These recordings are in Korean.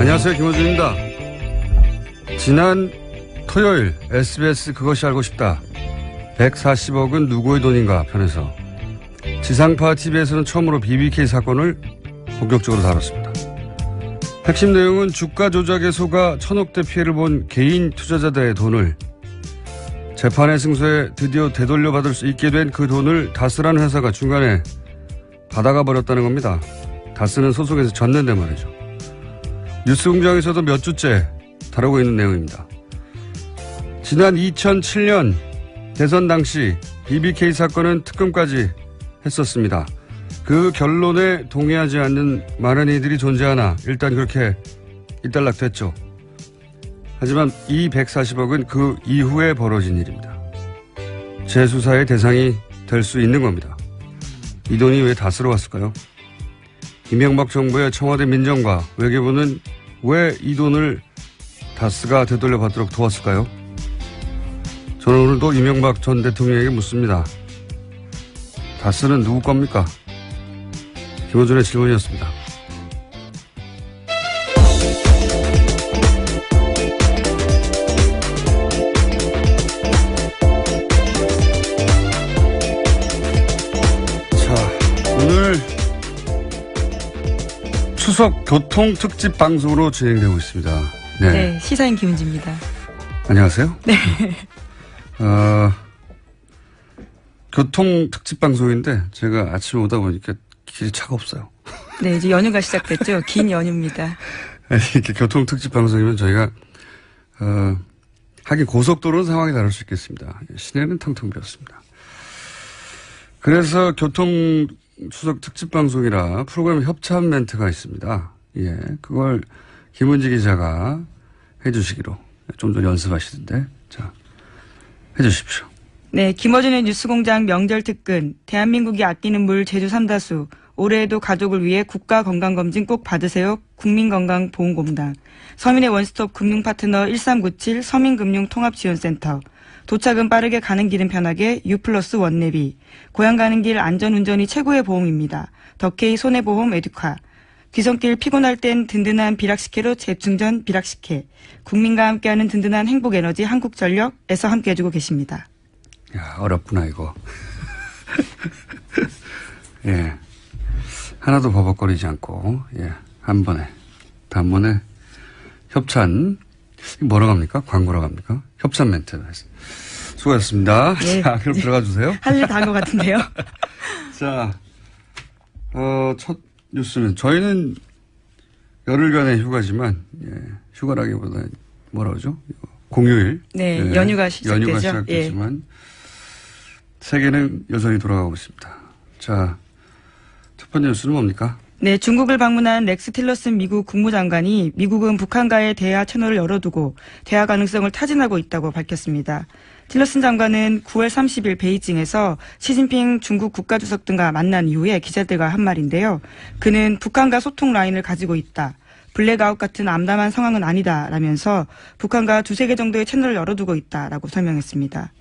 안녕하세요. 김호준입니다. 지난 토요일 SBS 그것이 알고 싶다. 140억은 누구의 돈인가 편에서 지상파 TV에서는 처음으로 BBK 사건을 본격적으로 다뤘습니다. 핵심 내용은 주가 조작에 속아 천억대 피해를 본 개인 투자자들의 돈을 재판의 승소에 드디어 되돌려받을 수 있게 된 그 돈을 다스라는 회사가 중간에 받아가 버렸다는 겁니다. 다스는 소송에서 졌는데 말이죠. 뉴스공장에서도 몇 주째 다루고 있는 내용입니다. 지난 2007년 대선 당시 BBK 사건은 특검까지 했었습니다. 그 결론에 동의하지 않는 많은 이들이 존재하나 일단 그렇게 일단락됐죠. 하지만 이 140억은 그 이후에 벌어진 일입니다. 재수사의 대상이 될 수 있는 겁니다. 이 돈이 왜 다스러 왔을까요? 이명박 정부의 청와대 민정과 외교부는 왜 이 돈을 다스가 되돌려받도록 도왔을까요? 저는 오늘도 이명박 전 대통령에게 묻습니다. 다스는 누구 겁니까? 김호준의 질문이었습니다. 자, 오늘 추석 교통 특집 방송으로 진행되고 있습니다. 네, 시사인 김은지입니다. 안녕하세요. 네. 교통 특집 방송인데 제가 아침에 오다 보니까 길이 차가 없어요. 네, 이제 연휴가 시작됐죠. 긴 연휴입니다. 이렇게 교통 특집 방송이면 저희가 하긴 고속도로는 상황이 다를 수 있겠습니다. 시내는 텅텅 비었습니다. 그래서 교통 추석 특집 방송이라 프로그램 협찬 멘트가 있습니다. 예, 그걸 김은지 기자가 해주시기로 좀 더 연습하시던데, 자, 해주십시오. 네, 김어준의 뉴스공장 명절 특근, 대한민국이 아끼는 물 제주 삼다수, 올해에도 가족을 위해 국가건강검진 꼭 받으세요. 국민건강보험공단, 서민의 원스톱 금융파트너 1397 서민금융통합지원센터, 도착은 빠르게 가는 길은 편하게 U+1 원내비, 고향 가는 길 안전운전이 최고의 보험입니다. 더케이 손해보험 에듀카, 귀성길 피곤할 땐 든든한 비락식혜로 재충전 비락식혜, 국민과 함께하는 든든한 행복에너지 한국전력에서 함께 해주고 계십니다. 야, 어렵구나 이거. 예, 하나도 버벅거리지 않고, 예, 한 번에 단번에 협찬, 뭐라고 합니까? 광고라고 합니까? 협찬 멘트. 수고하셨습니다. 예. 자, 그럼 들어가 주세요. 할 일 다 한 것 같은데요. 자, 첫 뉴스는 저희는 열흘간의 휴가지만, 예, 휴가라기보다 뭐라 그러죠? 공휴일. 네, 예, 연휴가 시작되죠. 연휴가 시작됐지만 세계는 여전히 돌아가고 있습니다. 자, 첫 번째 뉴스는 뭡니까? 네, 중국을 방문한 렉스 틸러슨 미국 국무장관이 미국은 북한과의 대화 채널을 열어두고 대화 가능성을 타진하고 있다고 밝혔습니다. 틸러슨 장관은 9월 30일 베이징에서 시진핑 중국 국가주석 등과 만난 이후에 기자들과 한 말인데요. 그는 북한과 소통 라인을 가지고 있다. 블랙아웃 같은 암담한 상황은 아니다라면서 북한과 두세 개 정도의 채널을 열어두고 있다라고 설명했습니다.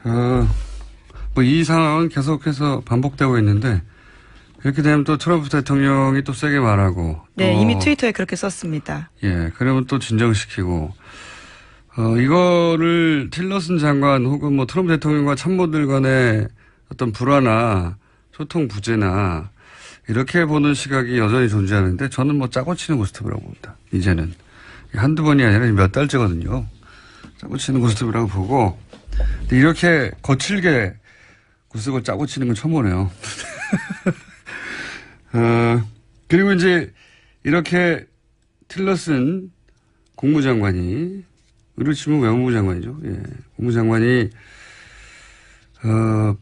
뭐 이 상황은 계속해서 반복되고 있는데 그렇게 되면 또 트럼프 대통령이 또 세게 말하고. 네, 이미 트위터에 그렇게 썼습니다. 예, 그러면 또 진정시키고. 이거를 틸러슨 장관 혹은 뭐 트럼프 대통령과 참모들 간의 어떤 불화나 소통 부재나 이렇게 보는 시각이 여전히 존재하는데 저는 뭐 짜고 치는 고스톱이라고 봅니다. 이제는. 한두 번이 아니라 몇 달째거든요. 짜고 치는 고스톱이라고 보고. 근데 이렇게 거칠게 고스톱을 짜고 치는 건 처음 보네요. 그리고 이제 이렇게 틸러슨 국무장관이, 의료 치면 외무부 장관이죠. 예. 국무장관이,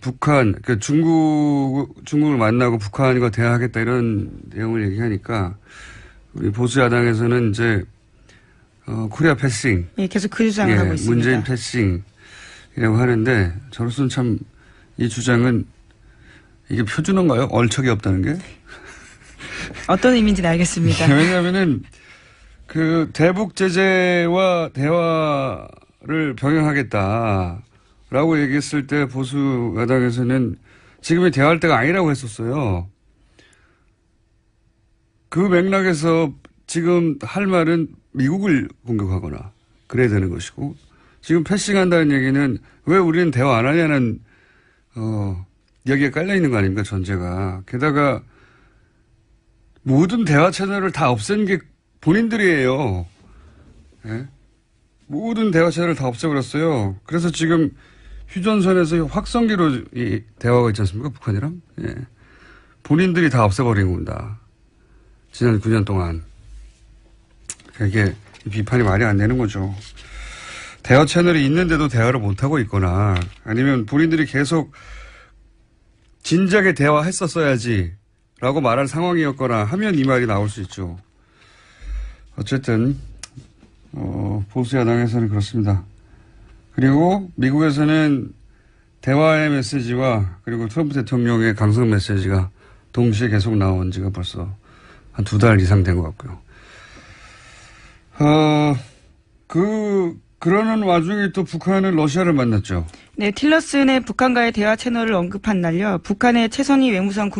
북한, 그러니까 중국을 만나고 북한과 대화하겠다 이런 내용을 얘기하니까 우리 보수 야당에서는 이제, 코리아 패싱. 예, 계속 그 주장을 하고 있습니다. 문재인 패싱이라고 하는데 저로서는 참 이 주장은 이게 표준어인가요? 얼척이 없다는 게? 어떤 의미인지는 알겠습니다. 왜냐하면은 그 대북 제재와 대화를 병행하겠다라고 얘기했을 때 보수 야당에서는 지금이 대화할 때가 아니라고 했었어요. 그 맥락에서 지금 할 말은 미국을 공격하거나 그래야 되는 것이고 지금 패싱한다는 얘기는 왜 우리는 대화 안 하냐는 여기에 깔려 있는 거 아닙니까 전제가. 게다가 모든 대화 채널을 다 없앤 게 본인들이에요. 예? 모든 대화 채널을 다 없애버렸어요. 그래서 지금 휴전선에서 확성기로 이 대화가 있지 않습니까 북한이랑. 예. 본인들이 다 없애버린 겁니다. 지난 9년 동안. 이게 비판이 말이 안 되는 거죠. 대화 채널이 있는데도 대화를 못하고 있거나 아니면 본인들이 계속 진작에 대화했었어야지 라고 말할 상황이었거나 하면 이 말이 나올 수 있죠. 어쨌든 보수 야당에서는 그렇습니다. 그리고 미국에서는 대화의 메시지와 그리고 트럼프 대통령의 강성 메시지가 동시에 계속 나온 지가 벌써 한 2달 이상 된 것 같고요. 그러는 와중에 또 북한은 러시아를 만났죠. 네, 틸러슨의 북한과의 대화 채널을 언급한 날요. 북한의 최선희 외무성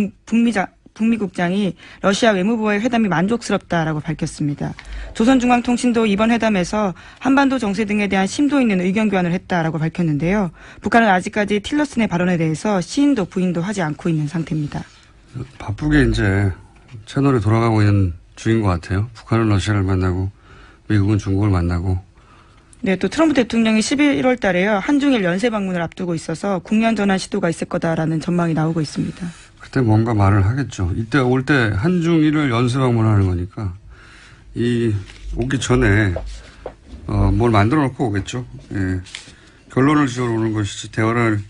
북미국장이 러시아 외무부와의 회담이 만족스럽다라고 밝혔습니다. 조선중앙통신도 이번 회담에서 한반도 정세 등에 대한 심도 있는 의견 교환을 했다라고 밝혔는데요. 북한은 아직까지 틸러슨의 발언에 대해서 시인도 부인도 하지 않고 있는 상태입니다. 바쁘게 이제 채널에 돌아가고 있는 중인 것 같아요. 북한은 러시아를 만나고 미국은 중국을 만나고. 네, 또 트럼프 대통령이 11월 달에요. 한중일 연쇄 방문을 앞두고 있어서 국면 전환 시도가 있을 거다라는 전망이 나오고 있습니다. 그때 뭔가 말을 하겠죠. 이때 올 때 한중일을 연쇄 방문하는 거니까 오기 전에 뭘 만들어 놓고 오겠죠. 예. 결론을 지으러 오는 것이지 대화를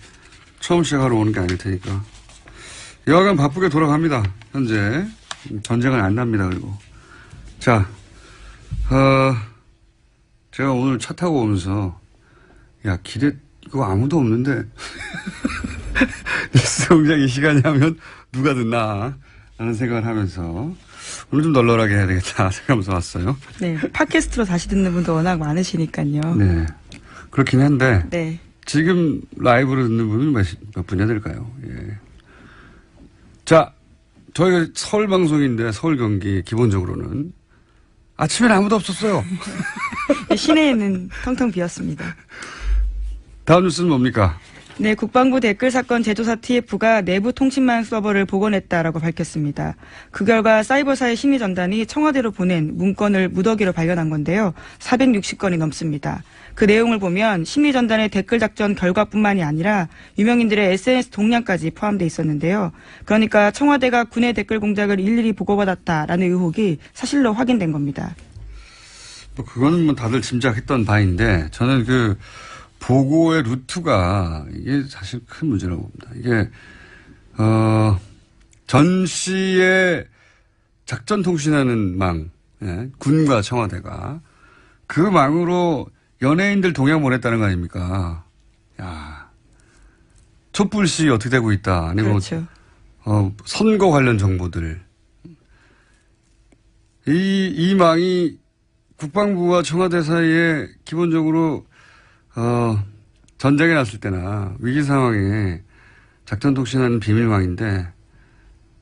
처음 시작하러 오는 게 아닐 테니까. 여하간 바쁘게 돌아갑니다. 현재 전쟁은 안 납니다. 그리고 자, 제가 오늘 차 타고 오면서 야 길에 이거 아무도 없는데 뉴스 공장 이 시간이 하면 누가 듣나 라는 생각을 하면서 오늘 좀 널널하게 해야 되겠다 생각하면서 왔어요. 네, 팟캐스트로 다시 듣는 분도 워낙 많으시니까요. 네, 그렇긴 한데 네. 지금 라이브로 듣는 분은 몇 분이나 될까요? 예. 자, 저희가 서울 방송인데 서울 경기 기본적으로는 아침에는 아무도 없었어요. 시내에는 텅텅 비었습니다. 다음 뉴스는 뭡니까? 네, 국방부 댓글 사건 제조사 TF가 내부 통신망 서버를 복원했다라고 밝혔습니다. 그 결과 사이버사의 심리전단이 청와대로 보낸 문건을 무더기로 발견한 건데요. 460건이 넘습니다. 그 내용을 보면 심리전단의 댓글 작전 결과뿐만이 아니라 유명인들의 SNS 동향까지 포함되어 있었는데요. 그러니까 청와대가 군의 댓글 공작을 일일이 보고받았다라는 의혹이 사실로 확인된 겁니다. 뭐 그거는 뭐 다들 짐작했던 바인데 저는 그 보고의 루트가 이게 사실 큰 문제라고 봅니다. 이게 전시의 작전 통신하는 망, 예, 군과 청와대가 그 망으로 연예인들 동향 보냈다는 거 아닙니까? 야, 촛불시 어떻게 되고 있다. 아니면 그렇죠. 선거 관련 정보들. 이 망이 국방부와 청와대 사이에 기본적으로 전쟁이 났을 때나 위기 상황에 작전 통신하는 비밀망인데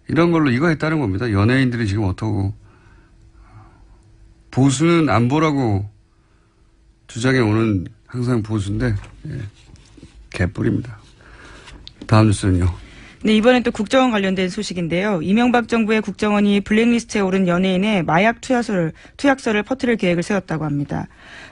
이런 걸로 이거 했다는 겁니다. 연예인들이 지금 어떠고 보수는 안보라고 주장해 오는 항상 보수인데 개뿔입니다. 다음 뉴스는요. 네, 이번엔 또 국정원 관련된 소식인데요. 이명박 정부의 국정원이 블랙리스트에 오른 연예인의 마약 투약서를 퍼뜨릴 계획을 세웠다고 합니다.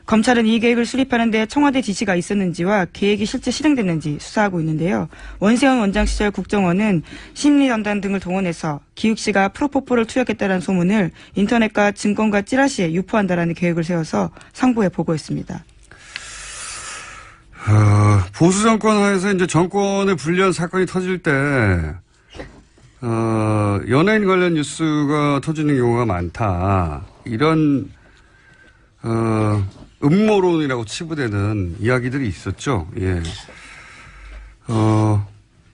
검찰은 이 계획을 수립하는데 청와대 지시가 있었는지와 계획이 실제 실행됐는지 수사하고 있는데요. 원세훈 원장 시절 국정원은 심리전단 등을 동원해서 기욱 씨가 프로포폴을 투약했다는 소문을 인터넷과 증권과 찌라시에 유포한다라는 계획을 세워서 상부에 보고했습니다. 보수 정권 하에서 이제 정권의 불리한 사건이 터질 때, 연예인 관련 뉴스가 터지는 경우가 많다. 이런, 음모론이라고 치부되는 이야기들이 있었죠. 예.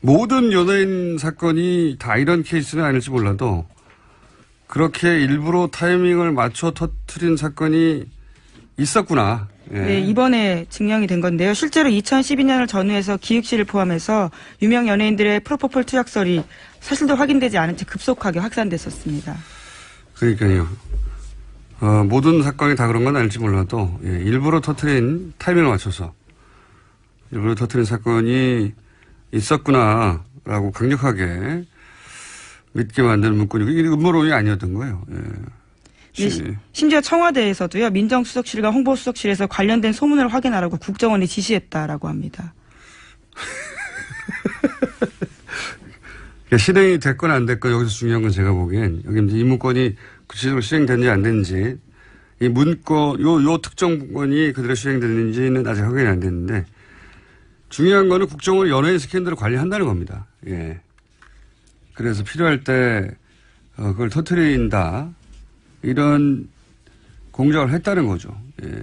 모든 연예인 사건이 다 이런 케이스는 아닐지 몰라도, 그렇게 일부러 타이밍을 맞춰 터뜨린 사건이 있었구나. 예. 네, 이번에 증명이 된 건데요. 실제로 2012년을 전후해서 기욱 씨를 포함해서 유명 연예인들의 프로포폴 투약설이 사실도 확인되지 않은 채 급속하게 확산됐었습니다. 그러니까요. 모든 사건이 다 그런 건 아닐지 몰라도 일부러 터트린 타이밍을 맞춰서 일부러 터트린 사건이 있었구나라고 강력하게 믿게 만드는 문구니고 이게 음모론이 아니었던 거예요. 심지어 청와대에서도요. 민정수석실과 홍보수석실에서 관련된 소문을 확인하라고 국정원에 지시했다라고 합니다. 실행이 됐건 안 됐건 여기서 중요한 건 제가 보기엔 여기 이제 이 문건이 구체적으로 시행됐는지 안 됐는지 이 문건 요 특정 문건이 그대로 시행됐는지는 아직 확인이 안 됐는데 중요한 거는 국정원이 연예인 스캔들을 관리한다는 겁니다. 예. 그래서 필요할 때 그걸 터트린다 이런 공작을 했다는 거죠. 예.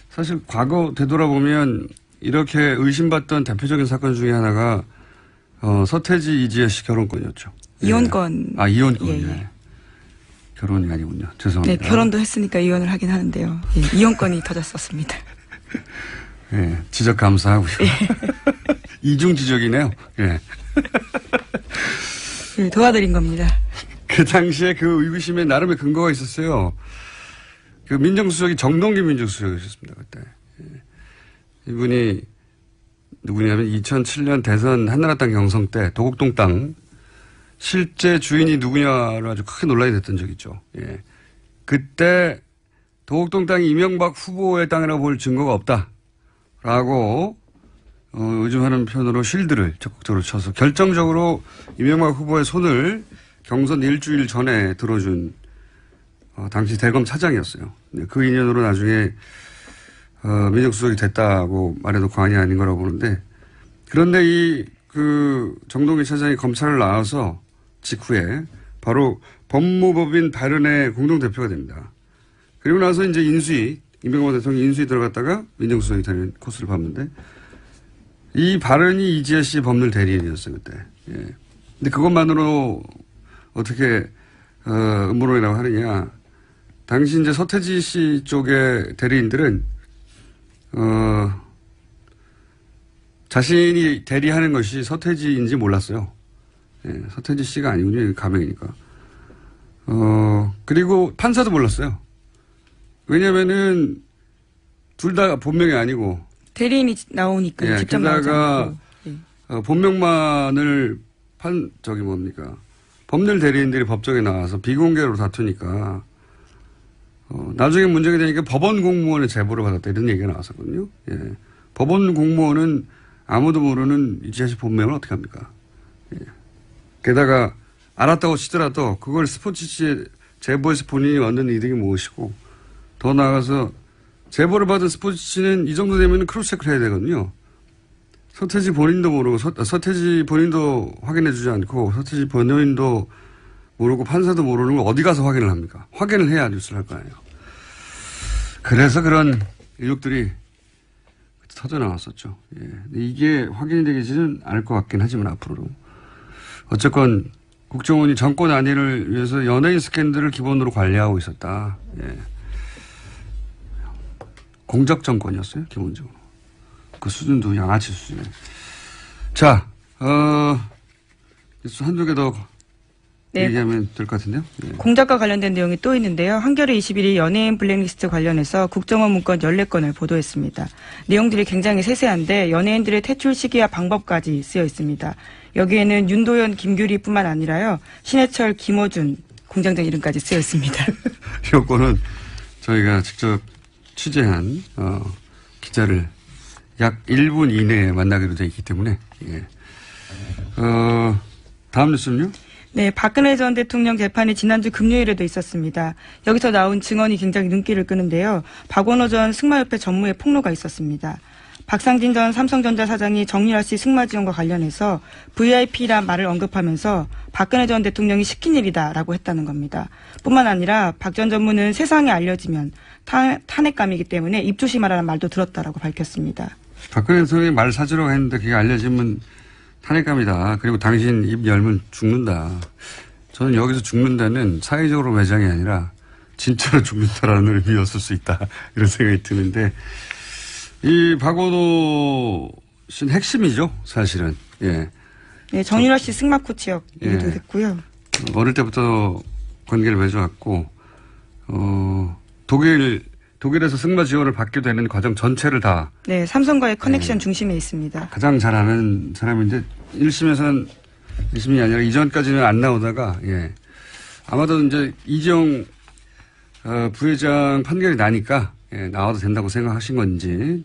사실 과거 되돌아보면 이렇게 의심받던 대표적인 사건 중에 하나가 서태지 이지혜 씨 결혼권이었죠. 이혼권. 아, 이혼권. 예. 예. 결혼이 아니군요. 죄송합니다. 네, 결혼도 했으니까 이혼을 하긴 하는데요. 예, 이혼권이 터졌었습니다. 예, 지적 감사하고요. 예. 이중 지적이네요. 예. 예, 도와드린 겁니다. 그 당시에 그 의구심에 나름의 근거가 있었어요. 그 민정수석이 정동기 민정수석이셨습니다. 그때. 예. 이분이 누구냐면 2007년 대선 한나라당 경선 때 도곡동 땅 실제 주인이 누구냐로 아주 크게 논란이 됐던 적이 있죠. 예. 그때 도곡동 땅이 이명박 후보의 땅이라고 볼 증거가 없다라고 요즘 하는 표현으로 쉴드를 적극적으로 쳐서 결정적으로 이명박 후보의 손을 경선 일주일 전에 들어준 당시 대검 차장이었어요. 그 인연으로 나중에 민정수석이 됐다고 말해도 과언이 아닌 거라고 보는데 그런데 그 정동기 차장이 검찰을 나와서 직후에 바로 법무법인 발언의 공동대표가 됩니다. 그리고 나서 이제 이명박 대통령이 인수위 들어갔다가 민정수석이 되는 코스를 밟는데 이 발언이 이지혜 씨 법률 대리인이었어요, 그때. 예. 근데 그것만으로 어떻게, 음모론이라고 하느냐. 당시 이제 서태지 씨 쪽의 대리인들은, 자신이 대리하는 것이 서태지인지 몰랐어요. 예, 서태지 씨가 아니군요. 가명이니까. 그리고 판사도 몰랐어요. 왜냐면은 둘 다 본명이 아니고. 대리인이 나오니까 예, 직접 나오잖아요. 본명만을 법률 대리인들이 법정에 나와서 비공개로 다투니까 나중에 문제가 되니까 법원 공무원의 제보를 받았다 이런 얘기가 나왔었거든요. 예. 법원 공무원은 아무도 모르는 이지혜 씨 본명을 어떻게 합니까? 예. 게다가 알았다고 치더라도 그걸 스포츠지에 제보해서 본인이 얻는 이득이 무엇이고 더 나아가서 제보를 받은 스포츠지는 이 정도 되면 크로스체크를 해야 되거든요. 서태지 본인도 모르고 서태지 본인도 확인해 주지 않고 서태지 변호인도 모르고 판사도 모르는 걸 어디 가서 확인을 합니까? 확인을 해야 뉴스를 할 거 아니에요. 그래서 그런 의혹들이 터져 나왔었죠. 예. 이게 확인이 되지는 않을 것 같긴 하지만 앞으로도. 어쨌건 국정원이 정권 안위를 위해서 연예인 스캔들을 기본으로 관리하고 있었다. 예. 공적 정권이었어요, 기본적으로. 그 수준도 양아치 수준에. 자, 한두 개 더 네. 얘기하면 될 것 같은데요. 예. 공작과 관련된 내용이 또 있는데요. 한겨레 21이 연예인 블랙리스트 관련해서 국정원 문건 14건을 보도했습니다. 내용들이 굉장히 세세한데 연예인들의 퇴출 시기와 방법까지 쓰여 있습니다. 여기에는 윤도현, 김규리뿐만 아니라요. 신해철, 김어준 공장장 이름까지 쓰여 있습니다. 이 건은 저희가 직접 취재한 기자를 약 1분 이내에 만나기로 되어 있기 때문에 예. 다음 뉴스는요? 네, 박근혜 전 대통령 재판이 지난주 금요일에도 있었습니다. 여기서 나온 증언이 굉장히 눈길을 끄는데요. 박원호 전 승마협회 전무의 폭로가 있었습니다. 박상진 전 삼성전자 사장이 정유라 씨 승마 지원과 관련해서 VIP란 말을 언급하면서 박근혜 전 대통령이 시킨 일이다라고 했다는 겁니다. 뿐만 아니라 박 전 전무는 세상에 알려지면 탄핵감이기 때문에 입 조심하라는 말도 들었다라고 밝혔습니다. 박근혜 대통령이 말 사주라고 했는데 그게 알려지면 탄핵감이다. 그리고 당신 입 열면 죽는다. 저는 여기서 죽는다는 사회적으로 매장이 아니라 진짜로 죽는다라는 의미였을 수 있다. 이런 생각이 드는데 이 박원호 씨는 핵심이죠. 사실은. 예. 네, 정유라 씨 승마 코치였기도 했고요. 어릴 때부터 관계를 맺어왔고 독일에서 승마 지원을 받게 되는 과정 전체를 다. 네, 삼성과의 커넥션 중심에 있습니다. 가장 잘하는 사람인데 1심에서는 1심이 아니라 이전까지는 안 나오다가 아마도 이제 이재용 부회장 판결이 나니까 나와도 된다고 생각하신 건지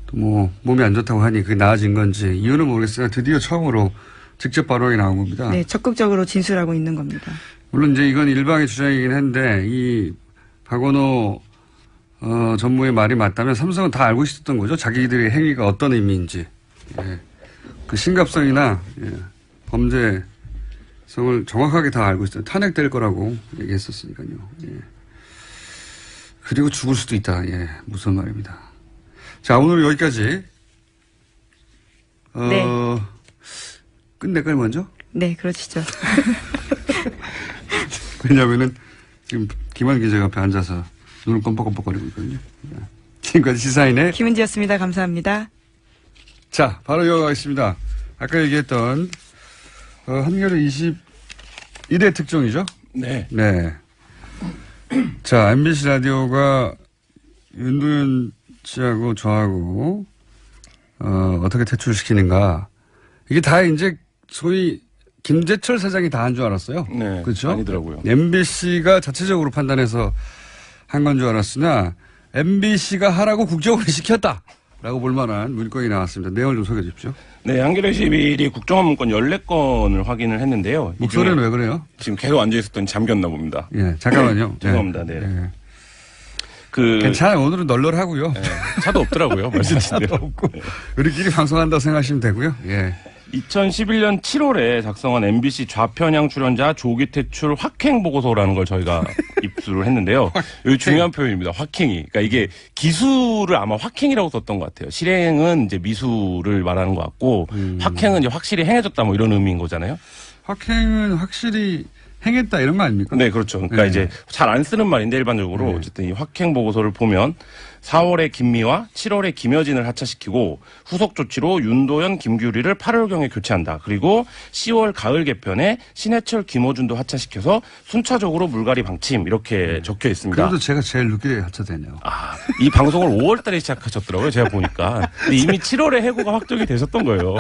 또 뭐 몸이 안 좋다고 하니 그게 나아진 건지 이유는 모르겠으나 드디어 처음으로 직접 발언이 나온 겁니다. 네, 적극적으로 진술하고 있는 겁니다. 물론 이제 이건 일방의 주장이긴 한데 이 박원호 전무의 말이 맞다면 삼성은 다 알고 있었던 거죠. 자기들의 행위가 어떤 의미인지. 그 심각성이나 범죄성을 정확하게 다 알고 있어요. 탄핵될 거라고 얘기했었으니까요. 그리고 죽을 수도 있다. 무슨 말입니다. 자, 오늘 여기까지. 네. 끝낼까요, 먼저? 네, 그러시죠. 왜냐면은 지금 김한 기자가 앞에 앉아서 눈을 껌뻑껌뻑거리고 있거든요. 지금까지 시사인의 김은지였습니다. 감사합니다. 자, 바로 이어가겠습니다. 아까 얘기했던 한겨레 21회 특종이죠? 네. 네. 자, MBC 라디오가 윤도현 씨하고 저하고 어떻게 퇴출시키는가. 이게 다 이제 소위 김재철 사장이 다 한 줄 알았어요. 네. 그렇죠? 아니더라고요. MBC가 자체적으로 판단해서 한 건 줄 알았으나 MBC가 하라고 국정원이 시켰다. 라고 볼 만한 문건이 나왔습니다. 내용을 좀 소개해 주십시오. 네, 한겨레 21이 국정원 문건 14건을 확인을 했는데요. 목소리는 왜 그래요? 지금 계속 앉아있었더니 잠겼나 봅니다. 예, 잠깐만요. 죄송합니다. 네. 괜찮아요. 오늘은 널널하고요. 네, 차도 없더라고요. 말씀하신 대로. 없고. 우리끼리 방송한다고 생각하시면 되고요. 예. 2011년 7월에 작성한 MBC 좌편향 출연자 조기 퇴출 확행 보고서라는 걸 저희가 입수를 했는데요. 여기 중요한 표현입니다. 확행이. 그러니까 이게 기수를 아마 확행이라고 썼던 것 같아요. 실행은 이제 미수를 말하는 것 같고, 확행은 이제 확실히 행해졌다 뭐 이런 의미인 거잖아요. 확행은 확실히 행했다 이런 거 아닙니까? 네, 그렇죠. 그러니까 네. 이제 잘 안 쓰는 말인데 일반적으로 네. 어쨌든 이 확행 보고서를 보면 4월에 김미화, 7월에 김여진을 하차시키고 후속 조치로 윤도현, 김규리를 8월경에 교체한다. 그리고 10월 가을 개편에 신해철, 김어준도 하차시켜서 순차적으로 물갈이 방침 이렇게 적혀 있습니다. 그래도 제가 제일 늦게 하차되네요. 아, 이 방송을 5월달에 시작하셨더라고요. 제가 보니까. 근데 이미 7월에 해고가 확정이 되셨던 거예요.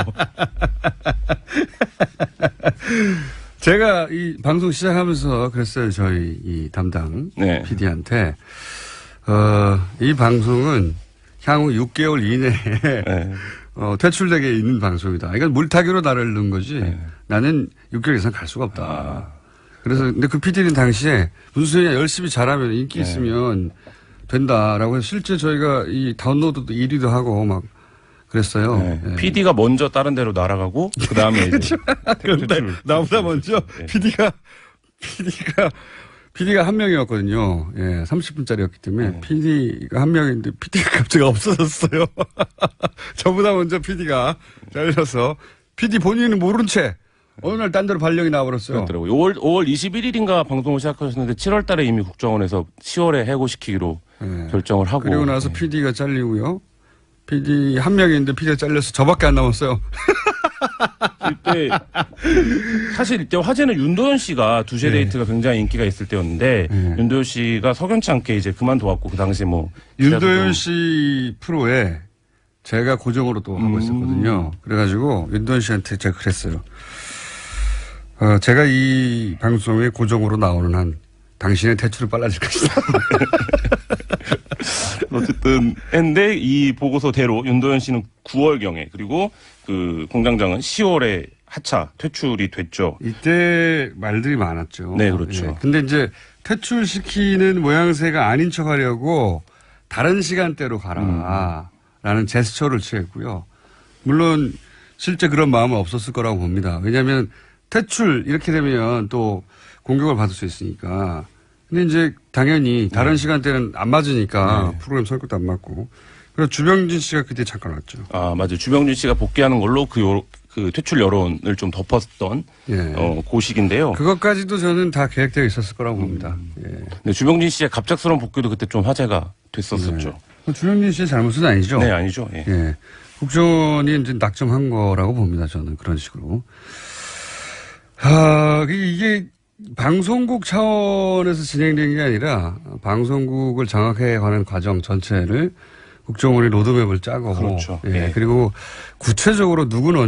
제가 이 방송 시작하면서 그랬어요. 저희 이 담당 네. PD한테 이 방송은 향후 6개월 이내에 네. 퇴출되게 있는 방송이다. 이건 물타기로 나를 넣은 거지. 네. 나는 6개월 이상 갈 수가 없다. 그래서 근데 그 PD는 당시에 무슨 소리냐 열심히 잘하면 인기 네. 있으면 된다라고 해서 실제 저희가 이 다운로드도 1위도 하고 막 그랬어요. 네. 예. PD가 먼저 다른 데로 날아가고 그 다음에 이제 그런데 나보다 먼저 네. PD가 한 명이었거든요. 예, 30분짜리였기 때문에 네. PD가 한 명인데 PD가 갑자기 없어졌어요. 저보다 먼저 PD가 잘려서 PD 본인은 모른 채 어느 날 딴 데로 발령이 나와버렸어요. 그렇더라고요. 5월 21일인가 방송을 시작하셨는데 7월 달에 이미 국정원에서 10월에 해고시키기로 네. 결정을 하고. 그리고 나서 네. PD가 잘리고요. PD 한 명인데 PD가 잘려서 저밖에 안 남았어요. 이때 사실 이때 화제는 윤도현 씨가 두세 네. 데이트가 굉장히 인기가 있을 때였는데 윤도현 씨가 석연치 않게 이제 그만둬왔고 그 당시 뭐 윤도현 씨 프로에 제가 고정으로 또 하고 있었거든요. 그래가지고 윤도현 씨한테 제가 그랬어요. 제가 이 방송에 고정으로 나오는 한 당신의 퇴출이 빨라질 것이다. 어쨌든 했는데 이 보고서대로 윤도현 씨는 9월경에 그리고 그 공장장은 10월에 하차 퇴출이 됐죠. 이때 말들이 많았죠. 네, 그렇죠. 예. 근데 이제 퇴출시키는 모양새가 아닌 척 하려고 다른 시간대로 가라. 라는 제스처를 취했고요. 물론 실제 그런 마음은 없었을 거라고 봅니다. 왜냐하면 퇴출 이렇게 되면 또 공격을 받을 수 있으니까. 근데 이제 당연히 다른 시간대는 안 맞으니까 프로그램 성격도 안 맞고. 그래서 주병진 씨가 그때 잠깐 왔죠. 아, 맞아요. 주병준 씨가 복귀하는 걸로 그 퇴출 여론을 좀 덮었던 예. 고식인데요. 그것까지도 저는 다 계획되어 있었을 거라고 봅니다. 예. 근데 주병진 씨의 갑작스러운 복귀도 그때 좀 화제가 됐었었죠. 주병진 씨의 잘못은 아니죠. 네, 아니죠. 예. 예. 국정원이 이제 낙점한 거라고 봅니다. 저는 그런 식으로. 이게 방송국 차원에서 진행된 게 아니라 방송국을 장악해 가는 과정 전체를 국정원이 로드맵을 짜고. 그렇죠. 예. 예. 그리고 구체적으로 누구는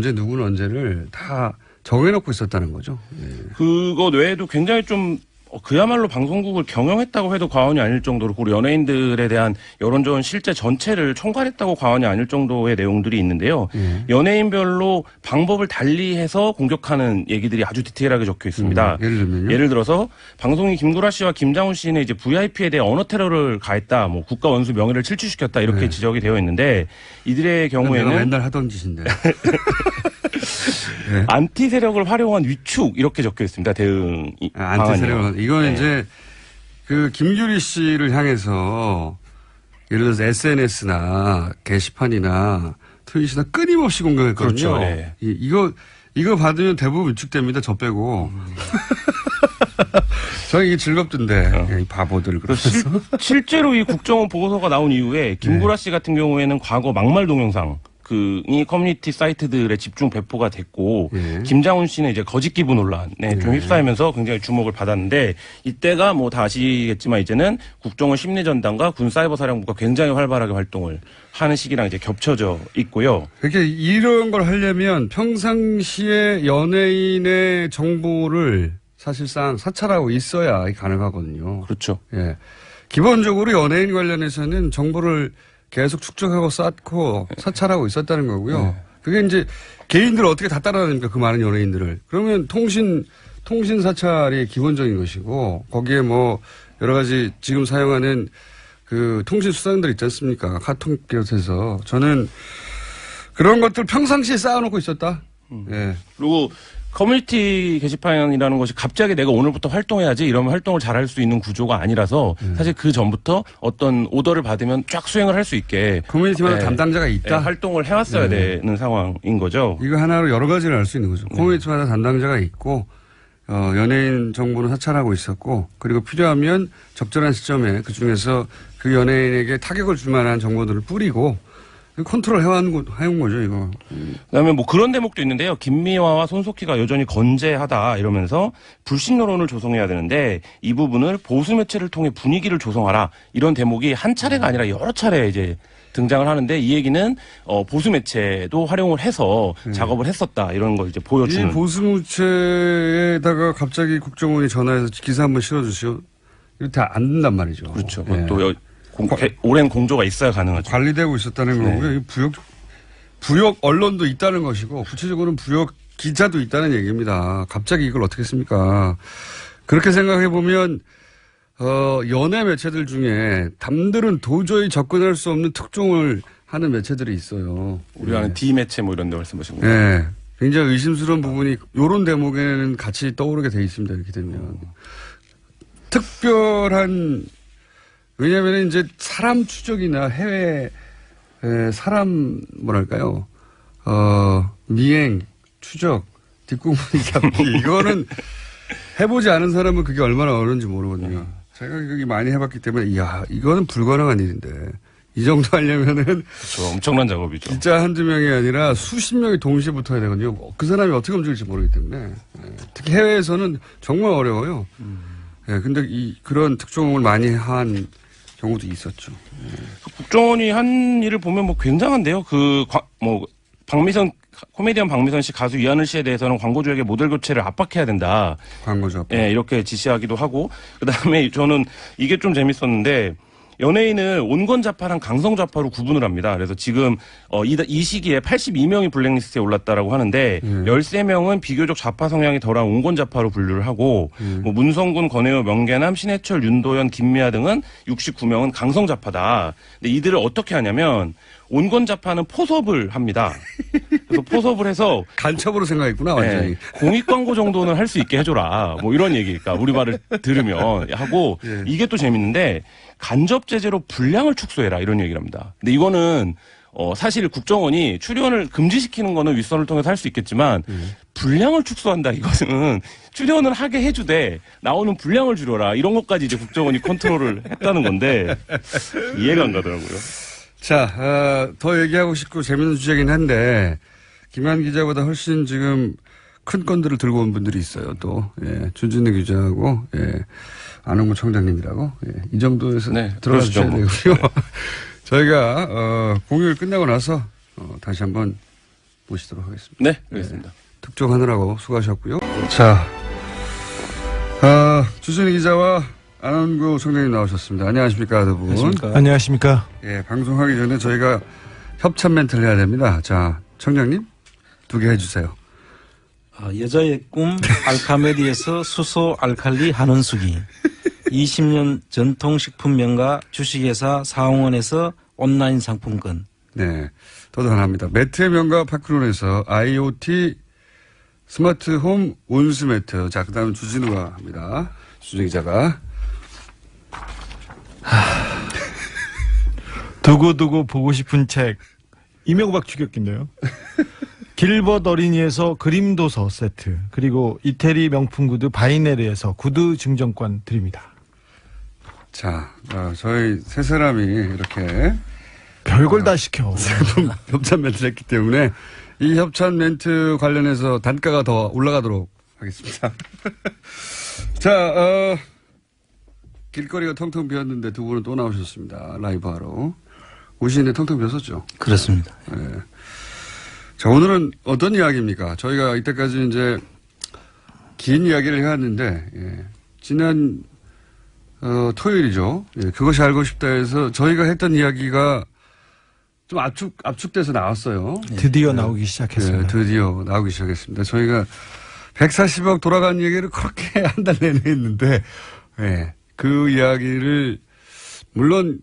언제를 다 정해놓고 있었다는 거죠. 예. 그거 외에도 굉장히 좀 그야말로 방송국을 경영했다고 해도 과언이 아닐 정도로 우리 연예인들에 대한 여론조원 실제 전체를 총괄했다고 과언이 아닐 정도의 내용들이 있는데요. 연예인별로 방법을 달리해서 공격하는 얘기들이 아주 디테일하게 적혀 있습니다. 예를 들면요? 예를 들어서 방송인 김구라 씨와 김장훈 씨는 이제 VIP에 대해 언어 테러를 가했다, 뭐 국가 원수 명예를 침취시켰다 이렇게 지적이 되어 있는데 이들의 경우에는 내가 맨날 하던 짓인데. 네. 안티 세력을 활용한 위축 이렇게 적혀 있습니다. 대응 안티 세력을 이건 네. 이제 그 김규리 씨를 향해서 예를 들어서 SNS나 게시판이나 트윗이나 끊임없이 공격했거든요. 그렇죠. 네. 이거 받으면 대부분 위축됩니다. 저 빼고. 저는 이게 즐겁던데 이 바보들 그래서 실제로 이 국정원 보고서가 나온 이후에 김구라 씨 같은 경우에는 과거 막말 동영상 이 커뮤니티 사이트들의 집중 배포가 됐고 김장훈 씨는 이제 거짓 기부 논란에 좀 휩싸이면서 굉장히 주목을 받았는데 이때가 뭐 다 아시겠지만 이제는 국정원 심리전단과 군 사이버사령부가 굉장히 활발하게 활동을 하는 시기랑 이제 겹쳐져 있고요. 그렇게 이런 걸 하려면 평상시에 연예인의 정보를 사실상 사찰하고 있어야 가능하거든요. 그렇죠. 예. 기본적으로 연예인 관련해서는 정보를 계속 축적하고 쌓고 사찰하고 있었다는 거고요. 그게 이제 개인들을 어떻게 다 따라다닙니까? 그 많은 연예인들을. 그러면 통신 사찰이 기본적인 것이고 거기에 뭐 여러 가지 지금 사용하는 그 통신 수단들 있지 않습니까? 카톡 비롯해서 저는 그런 것들 평상시에 쌓아놓고 있었다. 예. 그리고 커뮤니티 게시판이라는 것이 갑자기 내가 오늘부터 활동해야지 이러면 활동을 잘할 수 있는 구조가 아니라서 사실 그 전부터 어떤 오더를 받으면 쫙 수행을 할 수 있게 커뮤니티마다 담당자가 있다. 활동을 해왔어야 되는 상황인 거죠. 이거 하나로 여러 가지를 알 수 있는 거죠. 커뮤니티마다 담당자가 있고 연예인 정보는 사찰하고 있었고 그리고 필요하면 적절한 시점에 그중에서 그 연예인에게 타격을 줄 만한 정보들을 뿌리고 컨트롤 해온 거죠, 이거. 그다음에 뭐 그런 대목도 있는데요. 김미화와 손석희가 여전히 건재하다 이러면서 불신 여론을 조성해야 되는데 이 부분을 보수 매체를 통해 분위기를 조성하라 이런 대목이 한 차례가 아니라 여러 차례 이제 등장을 하는데 이 얘기는 보수 매체도 활용을 해서 작업을 했었다 이런 걸 이제 보여주는. 이 보수 매체에다가 갑자기 국정원이 전화해서 기사 한번 실어주시오. 이렇게 안 된단 말이죠. 그렇죠. 예. 또 오랜 공조가 있어야 가능하죠. 관리되고 있었다는 거고요. 이 부역 언론도 있다는 것이고 구체적으로는 부역 기자도 있다는 얘기입니다. 갑자기 이걸 어떻게 했습니까? 그렇게 생각해 보면 연예 매체들 중에 남들은 도저히 접근할 수 없는 특종을 하는 매체들이 있어요. 우리가 아는 D 매체 뭐 이런 데 말씀하신 거예요. 네. 굉장히 의심스러운 부분이 이런 대목에는 같이 떠오르게 돼 있습니다. 이렇게 되면. 특별한 왜냐하면 이제 사람 추적이나 해외 사람 뭐랄까요 미행 추적 뒷구멍이 잡기 이거는 해보지 않은 사람은 그게 얼마나 어려운지 모르거든요. 제가 여기 많이 해봤기 때문에 이야 이거는 불가능한 일인데 이 정도 하려면은 그렇죠. 엄청난 작업이죠. 진짜 한두 명이 아니라 수십 명이 동시에 붙어야 되거든요. 그 사람이 어떻게 움직일지 모르기 때문에 특히 해외에서는 정말 어려워요. 근데 그런 특종을 많이 한 경우도 있었죠. 국정원이 한 일을 보면 뭐 굉장한데요. 코미디언 박미선 씨, 가수 이하늘 씨에 대해서는 광고주에게 모델 교체를 압박해야 된다. 광고주. 예, 이렇게 지시하기도 하고. 그다음에 저는 이게 좀 재밌었는데 연예인을 온건좌파랑 강성좌파로 구분을 합니다. 그래서 지금 이 시기에 82명이 블랙리스트에 올랐다라고 하는데 13명은 비교적 좌파 성향이 덜한 온건좌파로 분류를 하고 뭐 문성군, 권혜요, 명계남, 신해철, 윤도현, 김미아 등은 69명은 강성좌파다. 근데 이들을 어떻게 하냐면 온건좌파는 포섭을 합니다. 그래서 포섭을 해서 간첩으로 생각했구나 완전히. 네, 공익 광고 정도는 할 수 있게 해줘라. 뭐 이런 얘기니까 우리 말을 들으면 하고 이게 또 재밌는데 간접 제재로 분량을 축소해라 이런 얘기를 합니다. 근데 이거는 사실 국정원이 출연을 금지시키는 거는 윗선을 통해서 할 수 있겠지만 분량을 축소한다 이것은 출연을 하게 해주되 나오는 분량을 줄여라 이런 것까지 이제 국정원이 컨트롤을 했다는 건데 이해가 안 가더라고요. 자, 더 얘기하고 싶고 재밌는 주제긴 한데 김한 기자보다 훨씬 지금 큰 건들을 들고 온 분들이 있어요. 또 준진우 기자하고 안홍구 청장님이라고 이 정도에서 네, 들어가 주셔야 뭐. 되고요. 저희가 공휴일 끝나고 나서 다시 한번 모시도록 하겠습니다. 네, 알겠습니다. 특종하느라고 수고하셨고요. 자, 주진우 기자와 안홍구 청장님 나오셨습니다. 안녕하십니까, 두 분. 안녕하십니까. 안녕하십니까. 예, 방송하기 전에 저희가 협찬 멘트를 해야 됩니다. 자, 청장님 2개 해주세요. 여자의 꿈 알카메디에서 수소 알칼리 한원수기 20년 전통식품 명가 주식회사 사홍원에서 온라인 상품권. 네, 저도 하나 합니다. 매트의 명가 파크론에서 IoT 스마트홈 온수 매트. 자, 그 다음 주진우가 합니다. 주진우 기자가. 두고두고 보고 싶은 책. 이명박 추격기인데요. 길벗 어린이에서 그림도서 세트. 그리고 이태리 명품 구두 바이네르에서 구두 증정권 드립니다. 자, 저희 세 사람이 이렇게 별걸 다 시켜. 협찬 멘트를 했기 때문에 이 협찬 멘트 관련해서 단가가 더 올라가도록 하겠습니다. 자, 길거리가 텅텅 비었는데 두 분은 또 나오셨습니다. 라이브 하러. 오시는데 텅텅 비었었죠? 그렇습니다. 네. 자, 오늘은 어떤 이야기입니까? 저희가 이때까지 이제 긴 이야기를 해왔는데, 지난, 토요일이죠. 그것이 알고 싶다 해서 저희가 했던 이야기가 좀 압축돼서 나왔어요. 드디어 나오기 시작했습니다. 드디어 나오기 시작했습니다. 저희가 140억 돌아간 얘기를 그렇게 한 달 내내 했는데, 그 이야기를, 물론,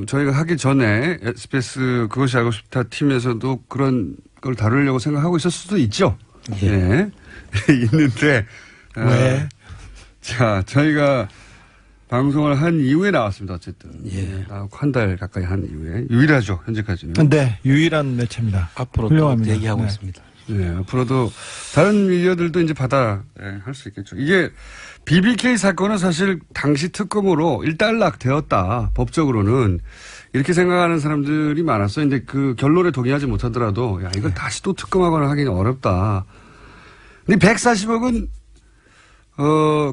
저희가 하기 전에 SBS 그것이 알고 싶다 팀에서도 그런 걸 다루려고 생각하고 있을 수도 있죠. 있는데. 왜? 자, 저희가 방송을 한 이후에 나왔습니다. 어쨌든. 한 달 가까이 한 이후에. 유일하죠. 현재까지는. 네, 유일한 매체입니다. 앞으로도 훌륭합니다. 대기하고 네. 있습니다. 네, 앞으로도 다른 미디어들도 이제 할 수 있겠죠. 이게 BBK 사건은 사실 당시 특검으로 일단락되었다. 법적으로는. 이렇게 생각하는 사람들이 많았어요. 근데 그 결론에 동의하지 못하더라도 야, 이걸 다시 또 특검하거나 하기는 어렵다. 근데 140억은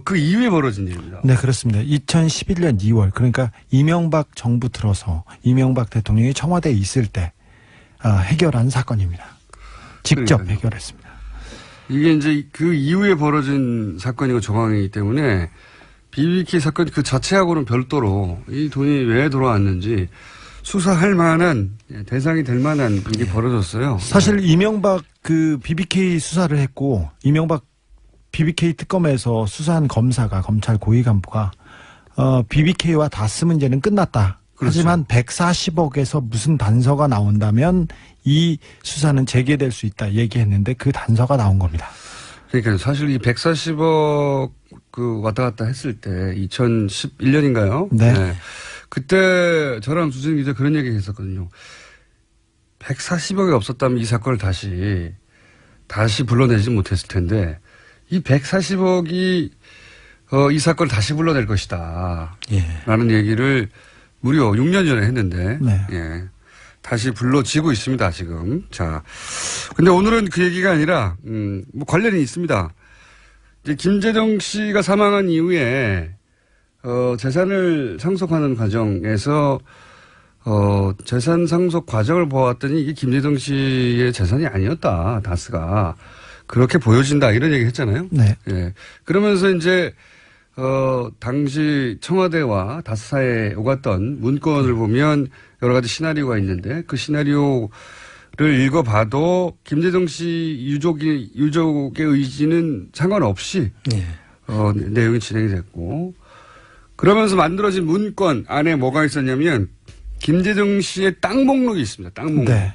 그 이후에 벌어진 일입니다. 네, 그렇습니다. 2011년 2월, 그러니까 이명박 정부 들어서 이명박 대통령이 청와대에 있을 때 해결한 사건입니다. 직접 그러니까요. 해결했습니다. 이게 이제 그 이후에 벌어진 사건이고 정황이기 때문에 BBK 사건 그 자체하고는 별도로 이 돈이 왜 돌아왔는지 수사할 만한 대상이 될 만한 일이 벌어졌어요. 사실 이명박 그 BBK 수사를 했고 이명박 BBK 특검에서 수사한 검사가 검찰 고위 간부가 BBK와 다스 문제는 끝났다. 그렇죠. 하지만 140억에서 무슨 단서가 나온다면 이 수사는 재개될 수 있다 얘기했는데 그 단서가 나온 겁니다. 그러니까 사실 이 140억 그 왔다 갔다 했을 때 2011년인가요? 네. 그때 저랑 주진 기자 그런 얘기 했었거든요. 140억이 없었다면 이 사건을 다시 불러내지 못했을 텐데 이 140억이 이 사건을 다시 불러낼 것이다. 라는 얘기를 무려 6년 전에 했는데 다시 불러지고 있습니다, 지금. 자. 근데 오늘은 그 얘기가 아니라, 뭐 관련이 있습니다. 이제 김재정 씨가 사망한 이후에, 재산을 상속하는 과정에서, 재산 상속 과정을 보았더니 이게 김재정 씨의 재산이 아니었다, 다스가. 그렇게 보여진다, 이런 얘기 했잖아요. 네. 그러면서 이제, 당시 청와대와 다스사에 오갔던 문건을 보면 여러 가지 시나리오가 있는데 그 시나리오를 읽어봐도 김재정 씨 유족의 의지는 상관없이 내용이 진행이 됐고 그러면서 만들어진 문건 안에 뭐가 있었냐면 김재정 씨의 땅 목록이 있습니다. 땅 목록. 네.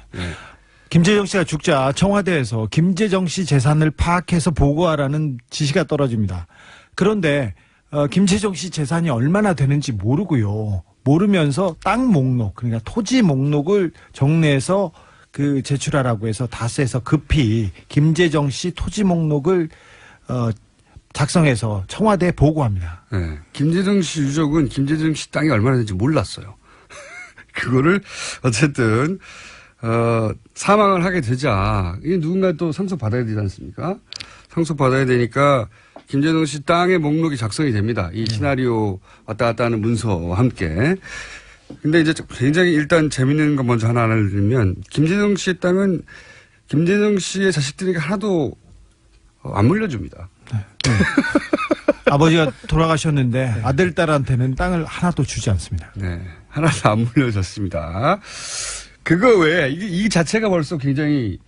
김재정 씨가 죽자 청와대에서 김재정 씨 재산을 파악해서 보고하라는 지시가 떨어집니다. 그런데 김재정 씨 재산이 얼마나 되는지 모르고요. 모르면서 땅 목록, 그러니까 토지 목록을 정리해서 그 제출하라고 해서 다스에서 급히 김재정 씨 토지 목록을 작성해서 청와대에 보고합니다. 네. 김재정 씨 유족은 김재정 씨 땅이 얼마나 되는지 몰랐어요. 그거를 어쨌든 사망을 하게 되자 이 누군가 또 상속받아야 되지 않습니까? 상속받아야 되니까 김재동 씨 땅의 목록이 작성이 됩니다. 이 시나리오 왔다 갔다 하는 문서와 함께. 근데 이제 굉장히 일단 재밌는 거 먼저 하나 알려드리면 김재동 씨의 땅은 김재동 씨의 자식들에게 하나도 안 물려줍니다. 아버지가 돌아가셨는데 아들, 딸한테는 땅을 하나도 주지 않습니다. 네. 하나도 안 물려줬습니다. 그거 외에, 이 자체가 벌써 굉장히,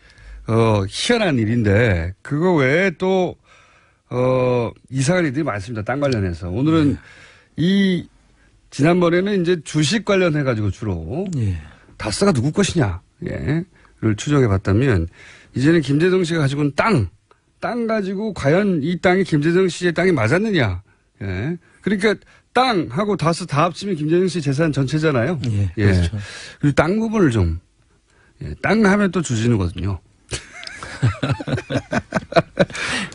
희한한 일인데, 그거 외에 또, 이상한 일들이 많습니다. 땅 관련해서. 오늘은 지난번에는 이제 주식 관련해가지고 주로, 예. 다스가 누구 것이냐, 예, 를 추정해 봤다면, 이제는 김재동 씨가 가지고 있는 땅 가지고 과연 이 땅이 김재동 씨의 땅이 맞았느냐, 예. 그러니까 땅하고 다스 다 합치면 김재동 씨 재산 전체잖아요. 예. 예. 그렇죠. 그리고 땅 부분을 좀, 예, 땅 하면 또 주진우거든요.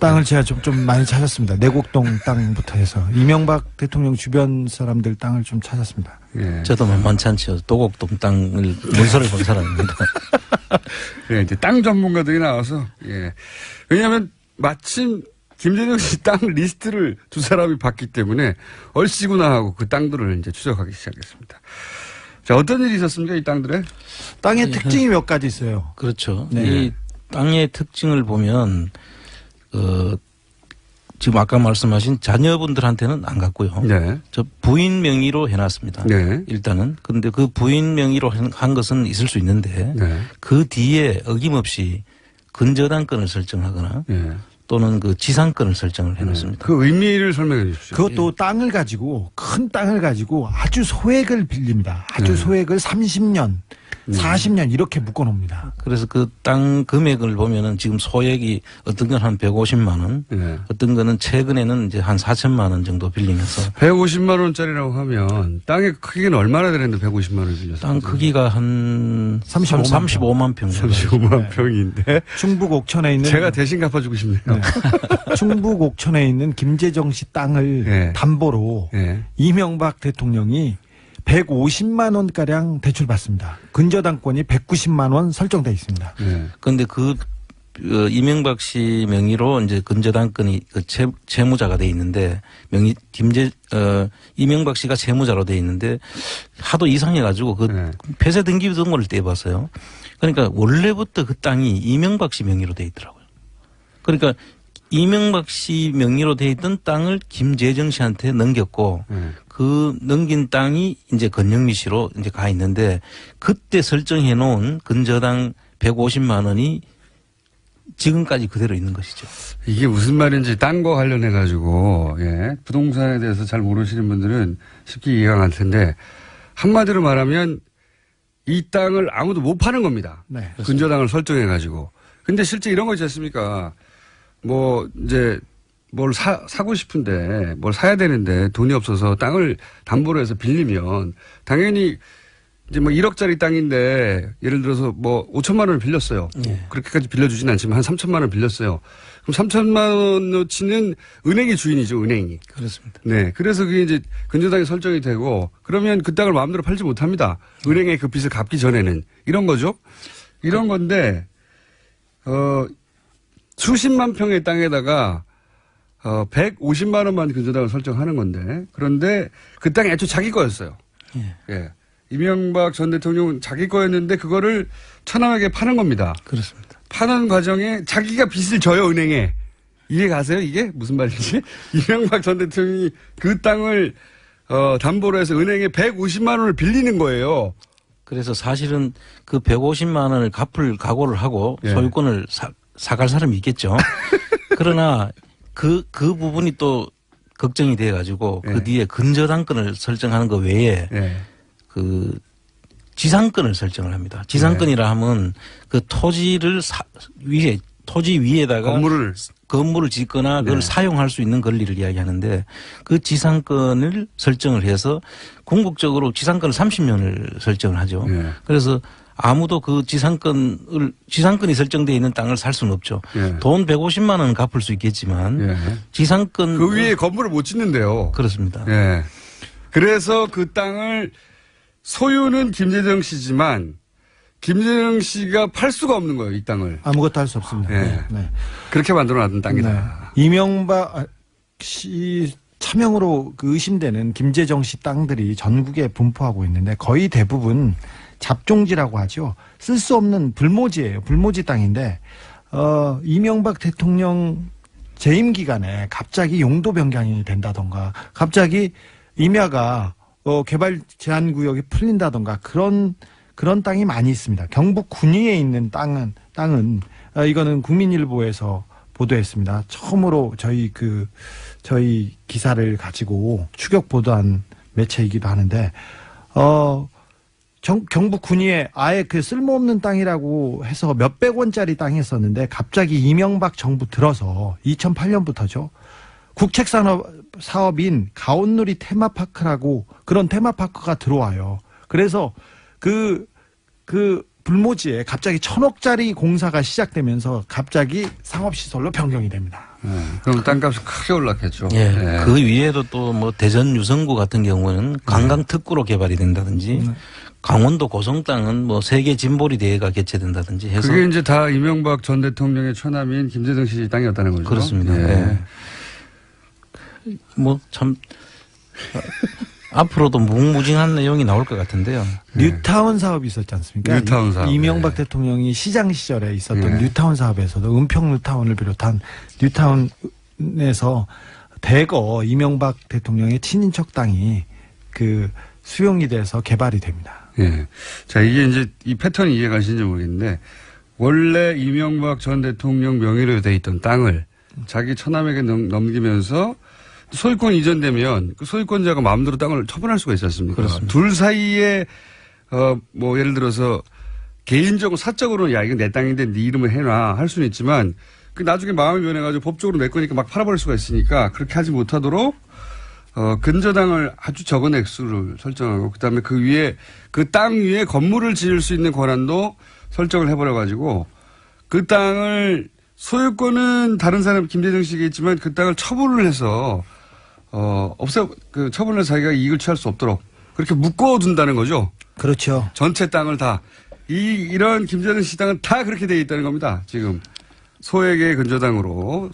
땅을 제가 좀 많이 찾았습니다. 내곡동 땅부터 해서 이명박 대통령 주변 사람들 땅을 좀 찾았습니다. 예. 저도 만만치 않죠. 도곡동 땅을 문서를 본 사람입니다. 예, 이제 땅 전문가들이 나와서, 예. 왜냐하면 마침 김재동 씨 땅 리스트를 두 사람이 봤기 때문에 얼씨구나 하고 그 땅들을 이제 추적하기 시작했습니다. 자, 어떤 일이 있었습니까, 이 땅들에? 땅의 특징이 몇 가지 있어요. 그렇죠. 네. 이 땅의 특징을 보면 지금 아까 말씀하신 자녀분들한테는 안 갔고요. 네. 저 부인 명의로 해놨습니다. 네. 일단은. 근데 그 부인 명의로 한 것은 있을 수 있는데 네. 그 뒤에 어김없이 근저당권을 설정하거나 네. 또는 그 지상권을 설정을 해놓습니다. 그 의미를 설명해 주십시오. 그것도 땅을 가지고 큰 땅을 가지고 아주 소액을 빌립니다. 아주 소액을 30년, 40년 이렇게 묶어놓습니다. 그래서 그 땅 금액을 보면은 지금 소액이 어떤 건 한 150만 원, 네. 어떤 거는 최근에는 이제 한 4천만 원 정도 빌리면서 150만 원짜리라고 하면 땅의 크기는 얼마나 되는데 150만 원을 빌렸어요? 땅 크기가 한 35만 35만 평. 35만 평인데 충북 옥천에 있는 제가 대신 갚아주고 싶네요. 충북 옥천에 있는 김재정 씨 땅을 네. 담보로 네. 이명박 대통령이 150만 원가량 대출받습니다. 근저당권이 190만 원 설정돼 있습니다. 네. 그런데 이명박 씨 명의로 이제 근저당권이 그 채무자가 돼 있는데 이명박 씨가 채무자로 돼 있는데 하도 이상해가지고 그 네. 폐쇄 등기 등본을 떼봤어요. 그러니까 원래부터 그 땅이 이명박 씨 명의로 돼 있더라고요. 그러니까 이명박 씨 명의로 돼 있던 땅을 김재정 씨한테 넘겼고 그 넘긴 땅이 이제 건영미 씨로 이제 가 있는데 그때 설정해 놓은 근저당 150만 원이 지금까지 그대로 있는 것이죠. 이게 무슨 말인지 땅과 관련해 가지고 예, 부동산에 대해서 잘 모르시는 분들은 쉽게 이해가 안 갈 텐데 한마디로 말하면 이 땅을 아무도 못 파는 겁니다. 네. 근저당을 설정해 가지고. 근데 실제 이런 거 있지 않습니까? 뭐 이제 뭘 사고 싶은데 뭘 사야 되는데 돈이 없어서 땅을 담보로 해서 빌리면 당연히 이제 뭐 1억짜리 땅인데 예를 들어서 뭐 5천만 원을 빌렸어요. 예. 그렇게까지 빌려주진 않지만 한 3천만 원을 빌렸어요. 그럼 3천만 원어치는 은행이 주인이죠, 은행이. 그렇습니다. 네. 그래서 그게 이제 근저당이 설정이 되고 그러면 그 땅을 마음대로 팔지 못합니다. 은행에 그 빚을 갚기 전에는. 이런 거죠. 이런 건데, 수십만 평의 땅에다가 150만 원만 근저당을 설정하는 건데 그런데 그 땅이 애초 자기 거였어요. 예. 예. 이명박 전 대통령은 자기 거였는데 그거를 천남에게 파는 겁니다. 그렇습니다. 파는 과정에 자기가 빚을 져요, 은행에. 이해 가세요? 이게 무슨 말인지? 이명박 전 대통령이 그 땅을 담보로 해서 은행에 150만 원을 빌리는 거예요. 그래서 사실은 그 150만 원을 갚을 각오를 하고 예. 소유권을 사갈 사람이 있겠죠. 그러나 그 부분이 또 걱정이 돼 가지고 예. 그 뒤에 근저당권을 설정하는 거 외에 예. 그 지상권을 설정을 합니다. 지상권이라 하면 그 토지를 토지 위에다가 건물을 짓거나 그걸 네. 사용할 수 있는 권리를 이야기하는데 그 지상권을 설정을 해서 궁극적으로 지상권을 30년을 설정을 하죠. 네. 그래서 아무도 그 지상권이 설정되어 있는 땅을 살 수는 없죠. 네. 돈 150만 원은 갚을 수 있겠지만 예. 지상권 그 위에 건물을 못 짓는데요. 그렇습니다. 예. 그래서 그 땅을 소유는 김재정 씨지만 김재정 씨가 팔 수가 없는 거예요, 이 땅을. 아무것도 할 수 없습니다. 네. 네. 그렇게 만들어놨던 땅이다. 네. 이명박 씨 차명으로 그 의심되는 김재정 씨 땅들이 전국에 분포하고 있는데 거의 대부분 잡종지라고 하죠. 쓸 수 없는 불모지예요. 불모지 땅인데 이명박 대통령 재임 기간에 갑자기 용도 변경이 된다던가 갑자기 임야가 개발 제한 구역이 풀린다던가 그런 땅이 많이 있습니다. 경북 군위에 있는 땅은 이거는 국민일보에서 보도했습니다. 처음으로 저희 기사를 가지고 추격 보도한 매체이기도 하는데 경북 군위에 아예 그 쓸모없는 땅이라고 해서 몇백 원짜리 땅이 있었는데 갑자기 이명박 정부 들어서 2008년부터죠. 국책사업인 가온누리 테마파크라고 그런 테마파크가 들어와요. 그래서 그 불모지에 갑자기 1,000억짜리 공사가 시작되면서 갑자기 상업시설로 변경이 됩니다. 그럼 땅값이 크게 올랐겠죠. 예. 네. 그 위에도 또 뭐 대전 유성구 같은 경우는 관광특구로 개발이 된다든지 강원도 고성 땅은 뭐 세계 진보리 대회가 개최된다든지 해서 그게 이제 다 이명박 전 대통령의 처남인 김재정 씨 땅이었다는 거죠. 그렇습니다. 예. 뭐 참 앞으로도 무궁무진한 내용이 나올 것 같은데요. 뉴타운 사업이 있었지 않습니까? 뉴타운 사업. 이명박 네. 대통령이 시장 시절에 있었던 네. 뉴타운 사업에서도 은평 뉴타운을 비롯한 뉴타운에서 대거 이명박 대통령의 친인척 땅이 그 수용이 돼서 개발이 됩니다. 예. 자, 이게 이제 이 패턴이 이해가 가시는지 모르겠는데 원래 이명박 전 대통령 명의로 돼 있던 땅을 자기 처남에게 넘기면서 소유권 이전되면 그 소유권자가 마음대로 땅을 처분할 수가 있지 않습니까? 그렇습니다. 둘 사이에 뭐 예를 들어서 개인적으로 사적으로는 야 이건 내 땅인데 네 이름을 해놔 할 수는 있지만 그 나중에 마음이 변해가지고 법적으로 내 거니까 막 팔아버릴 수가 있으니까 그렇게 하지 못하도록 근저당을 아주 적은 액수를 설정하고 그다음에 그 위에 그 땅 위에 건물을 지을 수 있는 권한도 설정을 해버려가지고 그 땅을 소유권은 다른 사람 김재정 씨가 있지만 그 땅을 처분을 해서 그 처분을 해서 자기가 이익을 취할 수 없도록 그렇게 묶어둔다는 거죠. 그렇죠. 전체 땅을 다. 이런 김재정 씨 땅은 다 그렇게 되어 있다는 겁니다. 지금 소액의 근저당으로.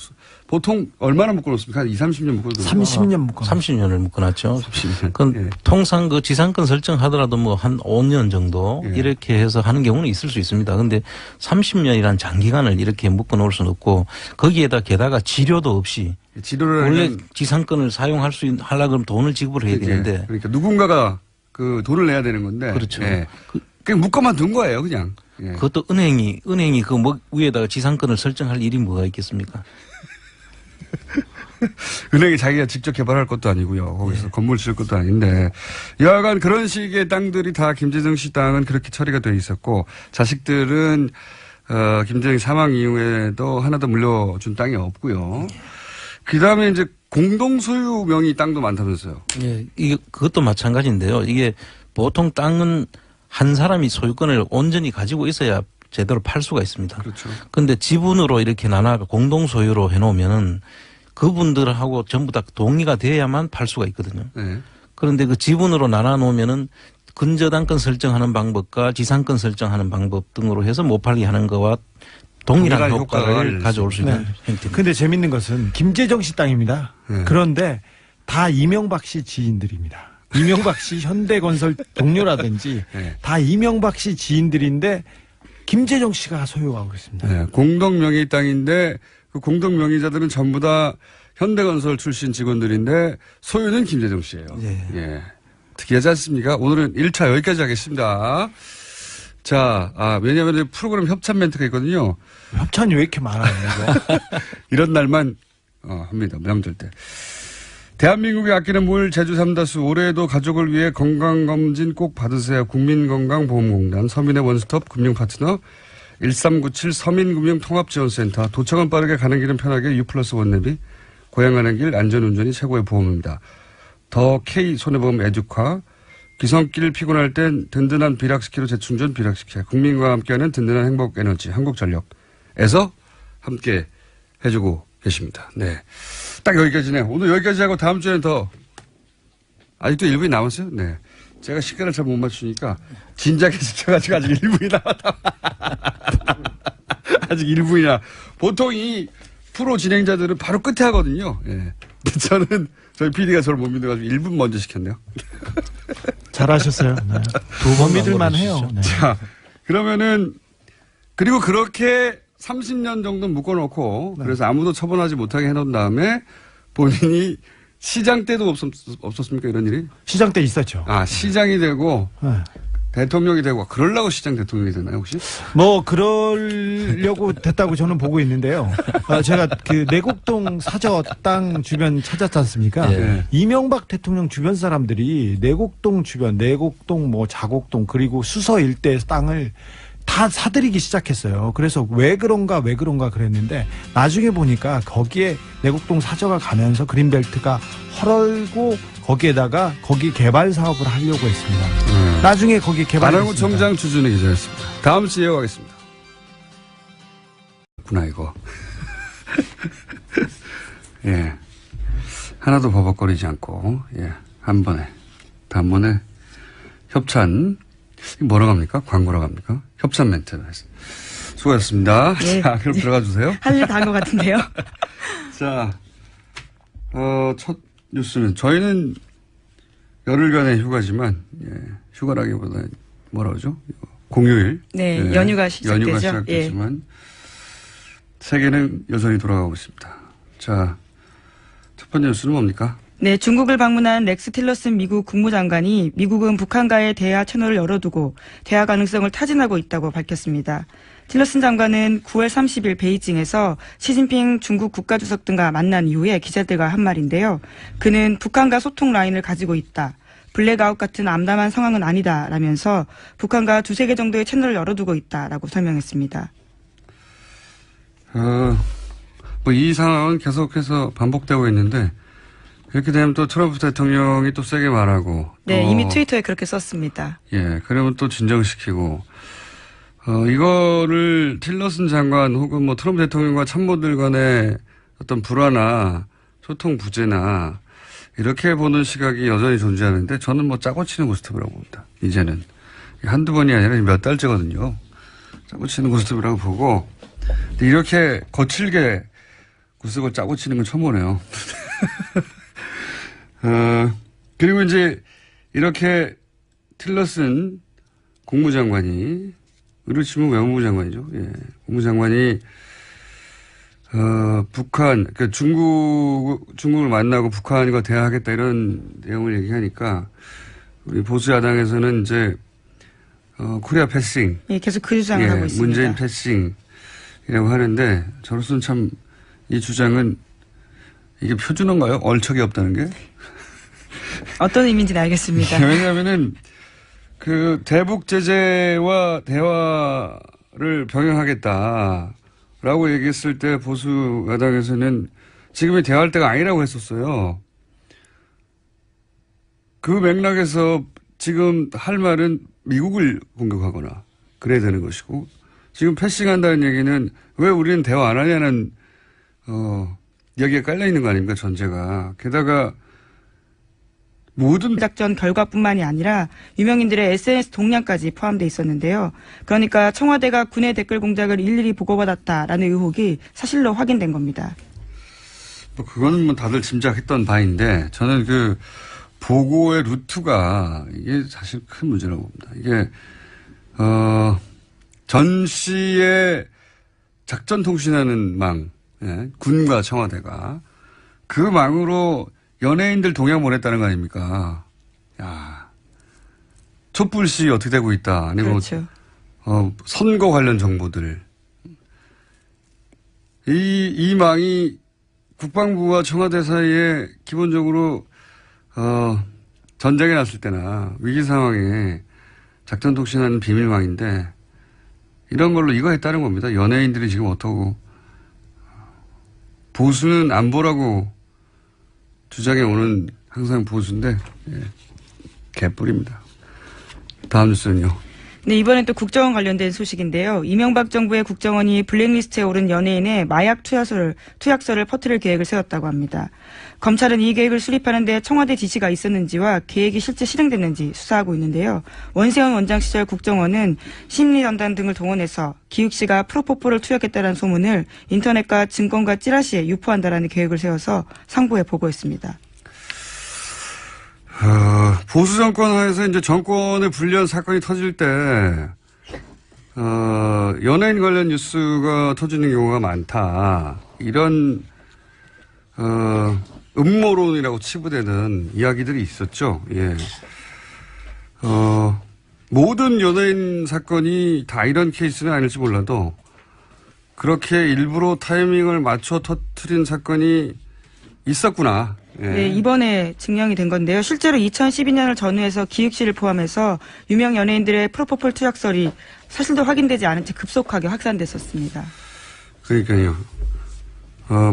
보통 얼마나 묶어놓습니까? 한 20, 30년 묶어놓습니까? 30년 묶어. 30년을 묶어놨죠. 30년. 그건 예. 통상 그 지상권 설정하더라도 뭐 한 5년 정도 예. 이렇게 해서 하는 경우는 있을 수 있습니다. 근데 30년이란 장기간을 이렇게 묶어놓을 수는 없고 거기에다 게다가 지료도 없이 지도를 원래 하려면 지상권을 사용할 수 하려고 그러면 돈을 지급을 해야 되는데 그러니까 누군가가 그 돈을 내야 되는 건데. 그렇죠. 예. 그냥 묶어만 둔 거예요, 그냥. 예. 그것도 은행이 그 뭐 위에다가 지상권을 설정할 일이 뭐가 있겠습니까? 은행이 자기가 직접 개발할 것도 아니고요. 거기서 건물 지을 것도 아닌데. 여하간 그런 식의 땅들이 다 김재정 씨 땅은 그렇게 처리가 돼 있었고 자식들은 김재정 사망 이후에도 하나도 물려준 땅이 없고요. 그다음에 이제 공동 소유 명의 땅도 많다면서요. 예, 이게 그것도 마찬가지인데요. 이게 보통 땅은 한 사람이 소유권을 온전히 가지고 있어야 제대로 팔 수가 있습니다. 그렇죠. 근데 지분으로 이렇게 나눠가 공동 소유로 해놓으면은 그분들하고 전부 다 동의가 돼야만 팔 수가 있거든요. 네. 그런데 그 지분으로 나눠 놓으면은 근저당권 설정하는 방법과 지상권 설정하는 방법 등으로 해서 못 팔게 하는 거와 동일한 동일한 효과를 효과를 가져올 수 있는 네. 형태입니다. 근데 재밌는 것은 김재정 씨 땅입니다. 네. 그런데 다 이명박 씨 지인들입니다. 이명박 씨 현대건설 동료라든지 네. 다 이명박 씨 지인들인데 김재정 씨가 소유하고 있습니다. 네. 공동 명의 땅인데 그 공동 명의자들은 전부 다 현대건설 출신 직원들인데 소유는 김재정 씨예요. 예. 예. 특이하지 않습니까? 오늘은 1차 여기까지 하겠습니다. 자, 왜냐하면 프로그램 협찬 멘트가 있거든요. 협찬이 왜 이렇게 많아요? 이거? 이런 날만 합니다. 명절 때. 대한민국이 아끼는 물 제주 삼다수 올해에도 가족을 위해 건강검진 꼭 받으세요. 국민건강보험공단 서민의 원스톱 금융파트너 1397 서민금융통합지원센터 도착은 빠르게 가는 길은 편하게 U+1 내비 고향 가는 길 안전운전이 최고의 보험입니다. 더 K 손해보험 에듀카 기성길 피곤할 땐 든든한 비락스키로 재충전 비락스키 국민과 함께하는 든든한 행복에너지 한국전력에서 함께 해주고 계십니다. 네. 딱 여기까지네요. 오늘 여기까지 하고 다음 주에는 더 아직도 1분이 남았어요. 네. 제가 시간을 잘 못 맞추니까 진작에 시켜가지고 아직 1분이 남았다. 아직 1분이나. 보통 이 프로 진행자들은 바로 끝에 하거든요. 예. 저는 저희 PD가 저를 못 믿어가지고 1분 먼저 시켰네요. 잘하셨어요. 네. 두 번 믿을만 해요. 네. 자, 그러면은, 그리고 그렇게 30년 정도 묶어놓고, 그래서 아무도 처분하지 못하게 해놓은 다음에 본인이 시장 때도 없었습니까? 이런 일이? 시장 때 있었죠. 아, 시장이 되고, 네. 대통령이 되고, 그러려고 시장 대통령이 되나요, 혹시? 뭐 그러려고 됐다고 저는 보고 있는데요. 제가 그 내곡동 사저 땅 주변 찾았지 않습니까? 예. 이명박 대통령 주변 사람들이 내곡동 주변, 내곡동 뭐 자곡동 그리고 수서 일대 땅을 다 사들이기 시작했어요. 그래서 왜 그런가 그랬는데 나중에 보니까 거기에 내곡동 사저가 가면서 그린벨트가 헐고 거기에다가 거기 개발 사업을 하려고 했습니다. 나중에 거기 개발했습니다. 안원구청장 주준희 기자였습니다. 다음 주에 이어가겠습니다. 구나 이거. 예, 하나도 버벅거리지 않고 한 번에 단번에 협찬. 이거 뭐라고 합니까? 광고라고 합니까? 협찬 멘트. 수고하셨습니다. 예. 자, 그럼 들어가 주세요. 할 일 다 한 것 같은데요. 자, 첫 뉴스는 저희는 열흘간의 휴가지만 휴가라기보다 뭐라 그러죠? 공휴일. 네, 연휴가 시작되죠. 연휴가 시작되지만 세계는 여전히 돌아가고 있습니다. 자, 첫 번째 뉴스는 뭡니까? 네, 중국을 방문한 렉스 틸러슨 미국 국무장관이 미국은 북한과의 대화 채널을 열어두고 대화 가능성을 타진하고 있다고 밝혔습니다. 틸러슨 장관은 9월 30일 베이징에서 시진핑 중국 국가주석 등과 만난 이후에 기자들과 한 말인데요. 그는 북한과 소통 라인을 가지고 있다. 블랙아웃 같은 암담한 상황은 아니다라면서 북한과 두세 개 정도의 채널을 열어두고 있다라고 설명했습니다. 뭐 이 상황은 계속해서 반복되고 있는데 그렇게 되면 또 트럼프 대통령이 또 세게 말하고. 네, 이미 트위터에 그렇게 썼습니다. 예, 그러면 또 진정시키고. 이거를 틸러슨 장관 혹은 뭐 트럼프 대통령과 참모들 간의 어떤 불화나 소통 부재나 이렇게 보는 시각이 여전히 존재하는데 저는 뭐 짜고 치는 고스톱이라고 봅니다. 이제는. 한두 번이 아니라 몇 달째거든요. 짜고 치는 고스톱이라고 보고. 근데 이렇게 거칠게 구석을 짜고 치는 건 처음 보네요. 그리고 이제 이렇게 틸러슨 국무장관이, 의로 치면 외무부 장관이죠. 예. 국무장관이, 북한, 그러니까 중국을 만나고 북한과 대화하겠다 이런 내용을 얘기하니까 우리 보수 야당에서는 이제, 코리아 패싱. 예, 계속 그 주장을 하고 있습니다. 문재인 패싱이라고 하는데 저로서는 참 이 주장은 이게 표준어인가요? 얼척이 없다는 게? 어떤 의미인지는 알겠습니다. 왜냐하면은 그 대북 제재와 대화를 병행하겠다라고 얘기했을 때 보수 야당에서는 지금이 대화할 때가 아니라고 했었어요. 그 맥락에서 지금 할 말은 미국을 공격하거나 그래야 되는 것이고 지금 패싱한다는 얘기는 왜 우리는 대화 안 하냐는 여기에 깔려 있는 거 아닙니까 전제가. 게다가 모든 작전 결과뿐만이 아니라 유명인들의 SNS 동향까지 포함되어 있었는데요. 그러니까 청와대가 군의 댓글 공작을 일일이 보고받았다라는 의혹이 사실로 확인된 겁니다. 뭐 그거는 뭐 다들 짐작했던 바인데 저는 그 보고의 루트가 이게 사실 큰 문제라고 봅니다. 이게 전시의 작전 통신하는 망, 군과 청와대가 그 망으로 연예인들 동향 보냈다는 거 아닙니까? 야, 촛불시 어떻게 되고 있다. 아니면 그렇죠. 선거 관련 정보들. 이 망이 국방부와 청와대 사이에 기본적으로 전쟁이 났을 때나 위기 상황에 작전 통신하는 비밀망인데 이런 걸로 이거 했다는 겁니다. 연예인들이 지금 어떠고 보수는 안보라고 주장해 오는 항상 보수인데 개뿔입니다. 다음 뉴스는요. 네, 이번엔 또 국정원 관련된 소식인데요. 이명박 정부의 국정원이 블랙리스트에 오른 연예인의 마약 투약서를 퍼뜨릴 계획을 세웠다고 합니다. 검찰은 이 계획을 수립하는데 청와대 지시가 있었는지와 계획이 실제 실행됐는지 수사하고 있는데요. 원세훈 원장 시절 국정원은 심리전단 등을 동원해서 기욱 씨가 프로포폴을 투약했다는 소문을 인터넷과 증권과 찌라시에 유포한다라는 계획을 세워서 상부에 보고했습니다. 보수 정권 하에서 이제 정권의 불리한 사건이 터질 때, 연예인 관련 뉴스가 터지는 경우가 많다. 이런, 음모론이라고 치부되는 이야기들이 있었죠. 예. 모든 연예인 사건이 다 이런 케이스는 아닐지 몰라도, 그렇게 일부러 타이밍을 맞춰 터뜨린 사건이 있었구나. 예. 네, 이번에 증명이 된 건데요. 실제로 2012년을 전후해서 기욱 씨를 포함해서 유명 연예인들의 프로포폴 투약설이 사실도 확인되지 않은 채 급속하게 확산됐었습니다. 그러니까요.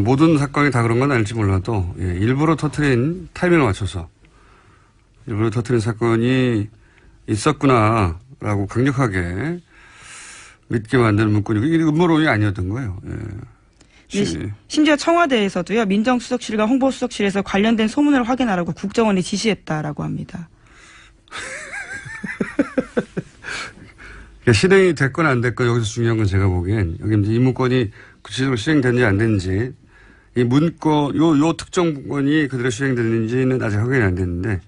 모든 사건이 다 그런 건 아닐지 몰라도, 예, 일부러 터뜨린 타이밍을 맞춰서 일부러 터뜨린 사건이 있었구나라고 강력하게 믿게 만드는 문구니까 이게 음모론이 아니었던 거예요. 예. 심지어 청와대에서도요, 민정수석실과 홍보수석실에서 관련된 소문을 확인하라고 국정원이 지시했다라고 합니다. 실행이 됐건 안 됐건 여기서 중요한 건 제가 보기엔 여기 이제 이 문건이 구체적으로 실행됐는지 안 됐는지 이 문건, 요 특정 문건이 그대로 실행됐는지는 아직 확인이 안 됐는데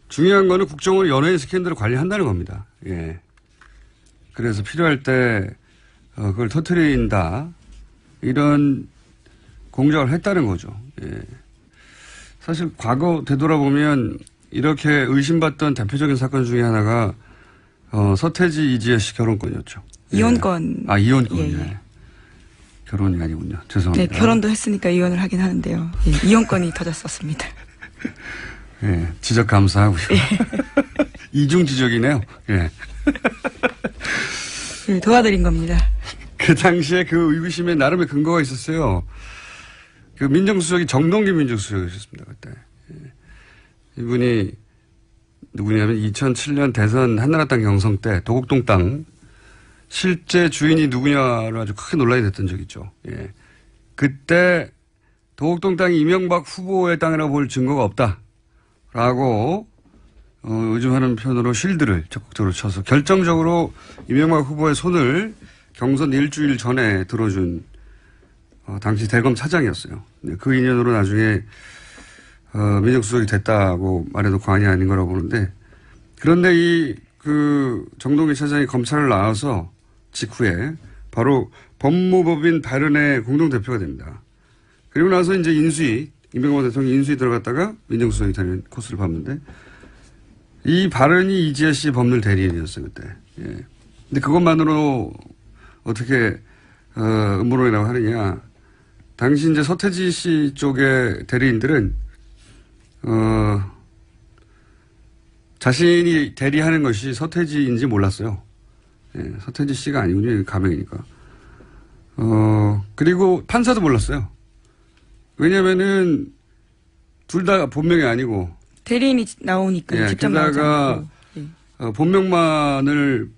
중요한 거는 국정원이 연예인 스캔들을 관리한다는 겁니다. 예. 그래서 필요할 때 그걸 터뜨린다. 이런 공작을 했다는 거죠. 예. 사실 과거 되돌아보면 이렇게 의심받던 대표적인 사건 중에 하나가 서태지 이지혜 씨 결혼권이었죠. 이혼권. 예. 이혼권. 예, 예. 예. 결혼이 아니군요. 죄송합니다. 네, 결혼도 했으니까 이혼을 하긴 하는데요. 예, 이혼권이 터졌었습니다. 예, 지적 감사하고요. 예. 이중 지적이네요. 예. 예, 도와드린 겁니다. 그 당시에 그 의구심에 나름의 근거가 있었어요. 그 민정수석이 정동기 민정수석이셨습니다. 그때. 예. 이분이 누구냐면 2007년 대선 한나라당 경선 때 도곡동 땅 실제 주인이 누구냐로 아주 크게 논란이 됐던 적이 있죠. 예. 그때 도곡동 땅이 이명박 후보의 땅이라고 볼 증거가 없다라고 요즘 하는 표현으로 쉴드를 적극적으로 쳐서 결정적으로 이명박 후보의 손을 경선 일주일 전에 들어준 당시 대검 차장이었어요. 그 인연으로 나중에 민정수석이 됐다고 말해도 과언이 아닌 거라고 보는데 그런데 그 정동기 차장이 검찰을 나와서 직후에 바로 법무법인 발언의 공동대표가 됩니다. 그리고 나서 이제 인수위, 이명박 대통령이 인수위 들어갔다가 민정수석이 되는 코스를 밟는데 이 발언이 이지혜 씨 법률 대리인이었어요, 그때. 예. 근데 그것만으로 어떻게, 음모론이라고 하느냐. 당시 이제 서태지 씨 쪽의 대리인들은, 자신이 대리하는 것이 서태지인지 몰랐어요. 예, 서태지 씨가 아니군요. 가명이니까. 그리고 판사도 몰랐어요. 왜냐면은, 둘 다 본명이 아니고. 대리인이 나오니까 예, 직접 게다가, 나오잖아요. 본명만을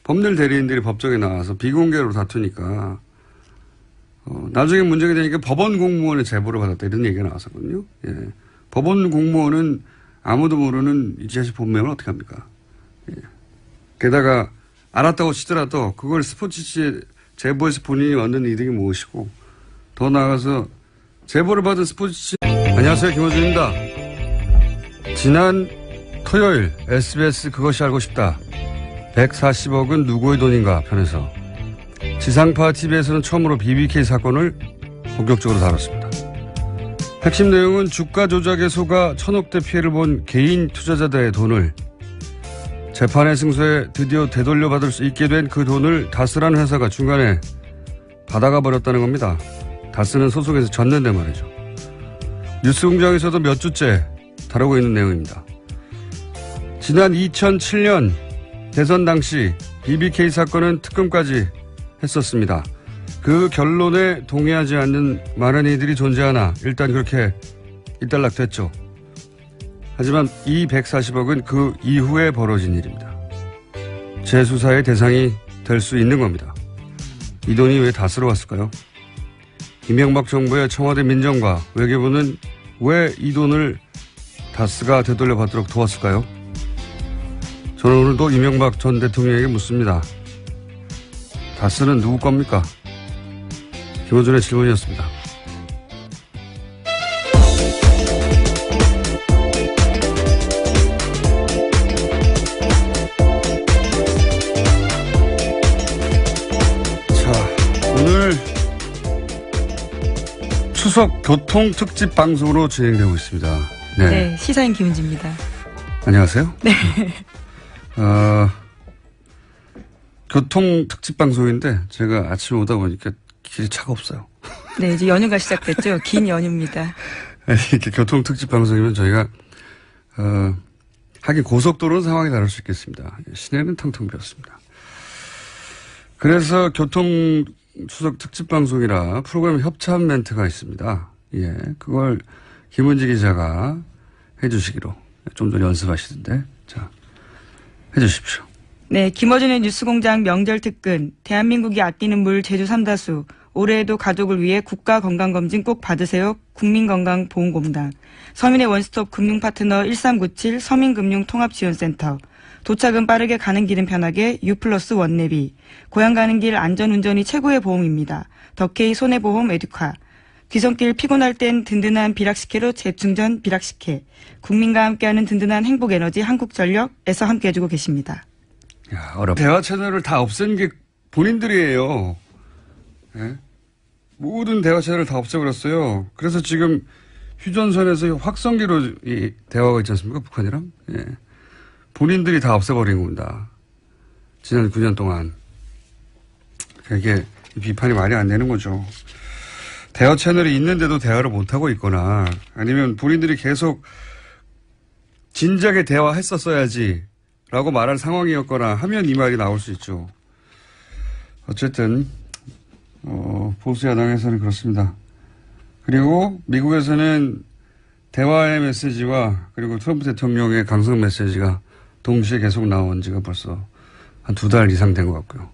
법률 대리인들이 법정에 나와서 비공개로 다투니까, 나중에 문제가 되니까 법원 공무원의 제보를 받았다 이런 얘기가 나왔었거든요. 예. 법원 공무원은 아무도 모르는 이지혜 씨 본명을 어떻게 합니까? 예. 게다가 알았다고 치더라도 그걸 스포츠지에 제보해서 본인이 얻는 이득이 무엇이고 더 나아가서 제보를 받은 스포츠지. 안녕하세요. 김호준입니다. 지난 토요일 SBS 그것이 알고 싶다. 140억은 누구의 돈인가 편에서 지상파 TV에서는 처음으로 BBK 사건을 본격적으로 다뤘습니다. 핵심 내용은 주가 조작에 속아 천억대 피해를 본 개인 투자자들의 돈을 재판의 승소에 드디어 되돌려받을 수 있게 된 그 돈을 다스라는 회사가 중간에 받아가 버렸다는 겁니다. 다스는 소송에서 졌는데 말이죠. 뉴스공장에서도 몇 주째 다루고 있는 내용입니다. 지난 2007년 대선 당시 BBK 사건은 특검까지 했었습니다. 그 결론에 동의하지 않는 많은 이들이 존재하나 일단 그렇게 일단락됐죠. 하지만 이 140억은 그 이후에 벌어진 일입니다. 재수사의 대상이 될 수 있는 겁니다. 이 돈이 왜 다스로 왔을까요? 이명박 정부의 청와대 민정과 외교부는 왜 이 돈을 다스가 되돌려 받도록 도왔을까요? 저는 오늘도 이명박 전 대통령에게 묻습니다. 다스는 누구 겁니까? 김어준의 질문이었습니다. 자, 오늘 추석 교통 특집 방송으로 진행되고 있습니다. 네, 시사인 김은지입니다. 안녕하세요. 네. 교통 특집 방송인데 제가 아침에 오다 보니까 길이 차가 없어요. 네, 이제 연휴가 시작됐죠. 긴 연휴입니다. 이렇게 교통 특집 방송이면 저희가 하긴 고속도로는 상황이 다를 수 있겠습니다. 시내는 텅텅 비었습니다. 그래서 교통 추석 특집 방송이라 프로그램 협찬 멘트가 있습니다. 예, 그걸 김은지 기자가 해주시기로 좀 전에 연습하시던데, 자, 해주십시오. 네, 김어준의 뉴스공장 명절 특근, 대한민국이 아끼는 물 제주 삼다수, 올해에도 가족을 위해 국가건강검진 꼭 받으세요. 국민건강보험공단, 서민의 원스톱 금융파트너 1397 서민금융통합지원센터, 도착은 빠르게 가는 길은 편하게 U+1 원내비, 고향 가는 길 안전운전이 최고의 보험입니다. 덕케이 손해보험 에듀카, 귀성길 피곤할 땐 든든한 비락식혜로 재충전 비락식혜, 국민과 함께하는 든든한 행복에너지 한국전력에서 함께해주고 계십니다. 야, 대화 채널을 다 없앤 게 본인들이에요. 예? 모든 대화 채널을 다 없애버렸어요. 그래서 지금 휴전선에서 확성기로 이 대화가 있지 않습니까? 북한이랑. 예. 본인들이 다 없애버린 겁니다. 지난 9년 동안. 이게 비판이 말이 안 되는 거죠. 대화 채널이 있는데도 대화를 못하고 있거나 아니면 본인들이 계속 진작에 대화했었어야지 라고 말할 상황이었거나 하면 이 말이 나올 수 있죠. 어쨌든 보수 야당에서는 그렇습니다. 그리고 미국에서는 대화의 메시지와 그리고 트럼프 대통령의 강성 메시지가 동시에 계속 나온 지가 벌써 한 2달 이상 된 것 같고요.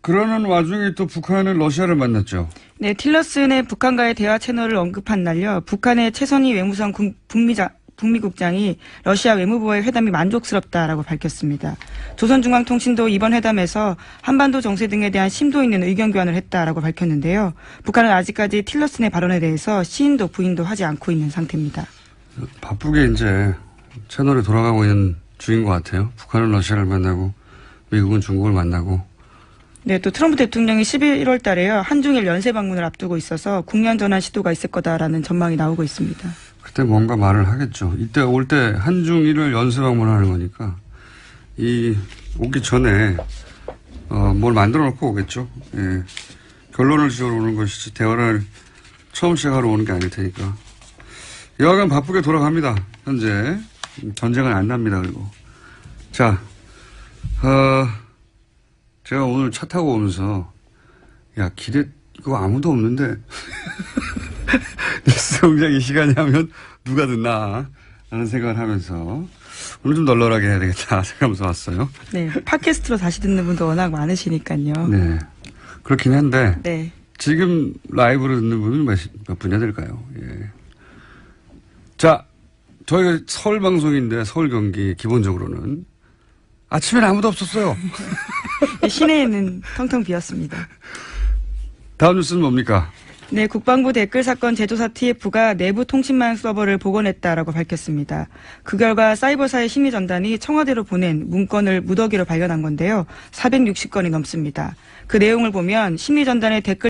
그러는 와중에 또 북한은 러시아를 만났죠. 네, 틸러슨의 북한과의 대화 채널을 언급한 날요. 북한의 최선희 외무성 북미국장이 러시아 외무부와의 회담이 만족스럽다라고 밝혔습니다. 조선중앙통신도 이번 회담에서 한반도 정세 등에 대한 심도 있는 의견 교환을 했다라고 밝혔는데요. 북한은 아직까지 틸러슨의 발언에 대해서 시인도 부인도 하지 않고 있는 상태입니다. 바쁘게 이제 채널에 돌아가고 있는 중인 것 같아요. 북한은 러시아를 만나고 미국은 중국을 만나고. 네, 또 트럼프 대통령이 11월 달에요. 한중일 연쇄 방문을 앞두고 있어서 국면 전환 시도가 있을 거다라는 전망이 나오고 있습니다. 그때 뭔가 말을 하겠죠. 이때 올 때 한중일을 연쇄 방문하는 거니까 오기 전에 뭘 만들어 놓고 오겠죠. 예. 결론을 지으러 오는 것이지 대화를 처음 시작하러 오는 게 아닐 테니까. 여하간 바쁘게 돌아갑니다. 현재 전쟁은 안 납니다. 그리고 자, 제가 오늘 차 타고 오면서 야 길에 이거 아무도 없는데 뉴스공장 이 시간에 하면 누가 듣나 라는 생각을 하면서 오늘 좀 널널하게 해야 되겠다 생각하면서 왔어요. 네, 팟캐스트로 다시 듣는 분도 워낙 많으시니까요. 네, 그렇긴 한데 네. 지금 라이브로 듣는 분은 몇 분이나 될까요? 예. 자, 저희가 서울 방송인데 서울 경기 기본적으로는 아침에는 아무도 없었어요. 시내에는 텅텅 비었습니다. 다음 뉴스는 뭡니까? 네, 국방부 댓글 사건 제조사 TF가 내부 통신망 서버를 복원했다라고 밝혔습니다. 그 결과 사이버사의 심리전단이 청와대로 보낸 문건을 무더기로 발견한 건데요. 460건이 넘습니다. 그 내용을 보면 심리전단의 댓글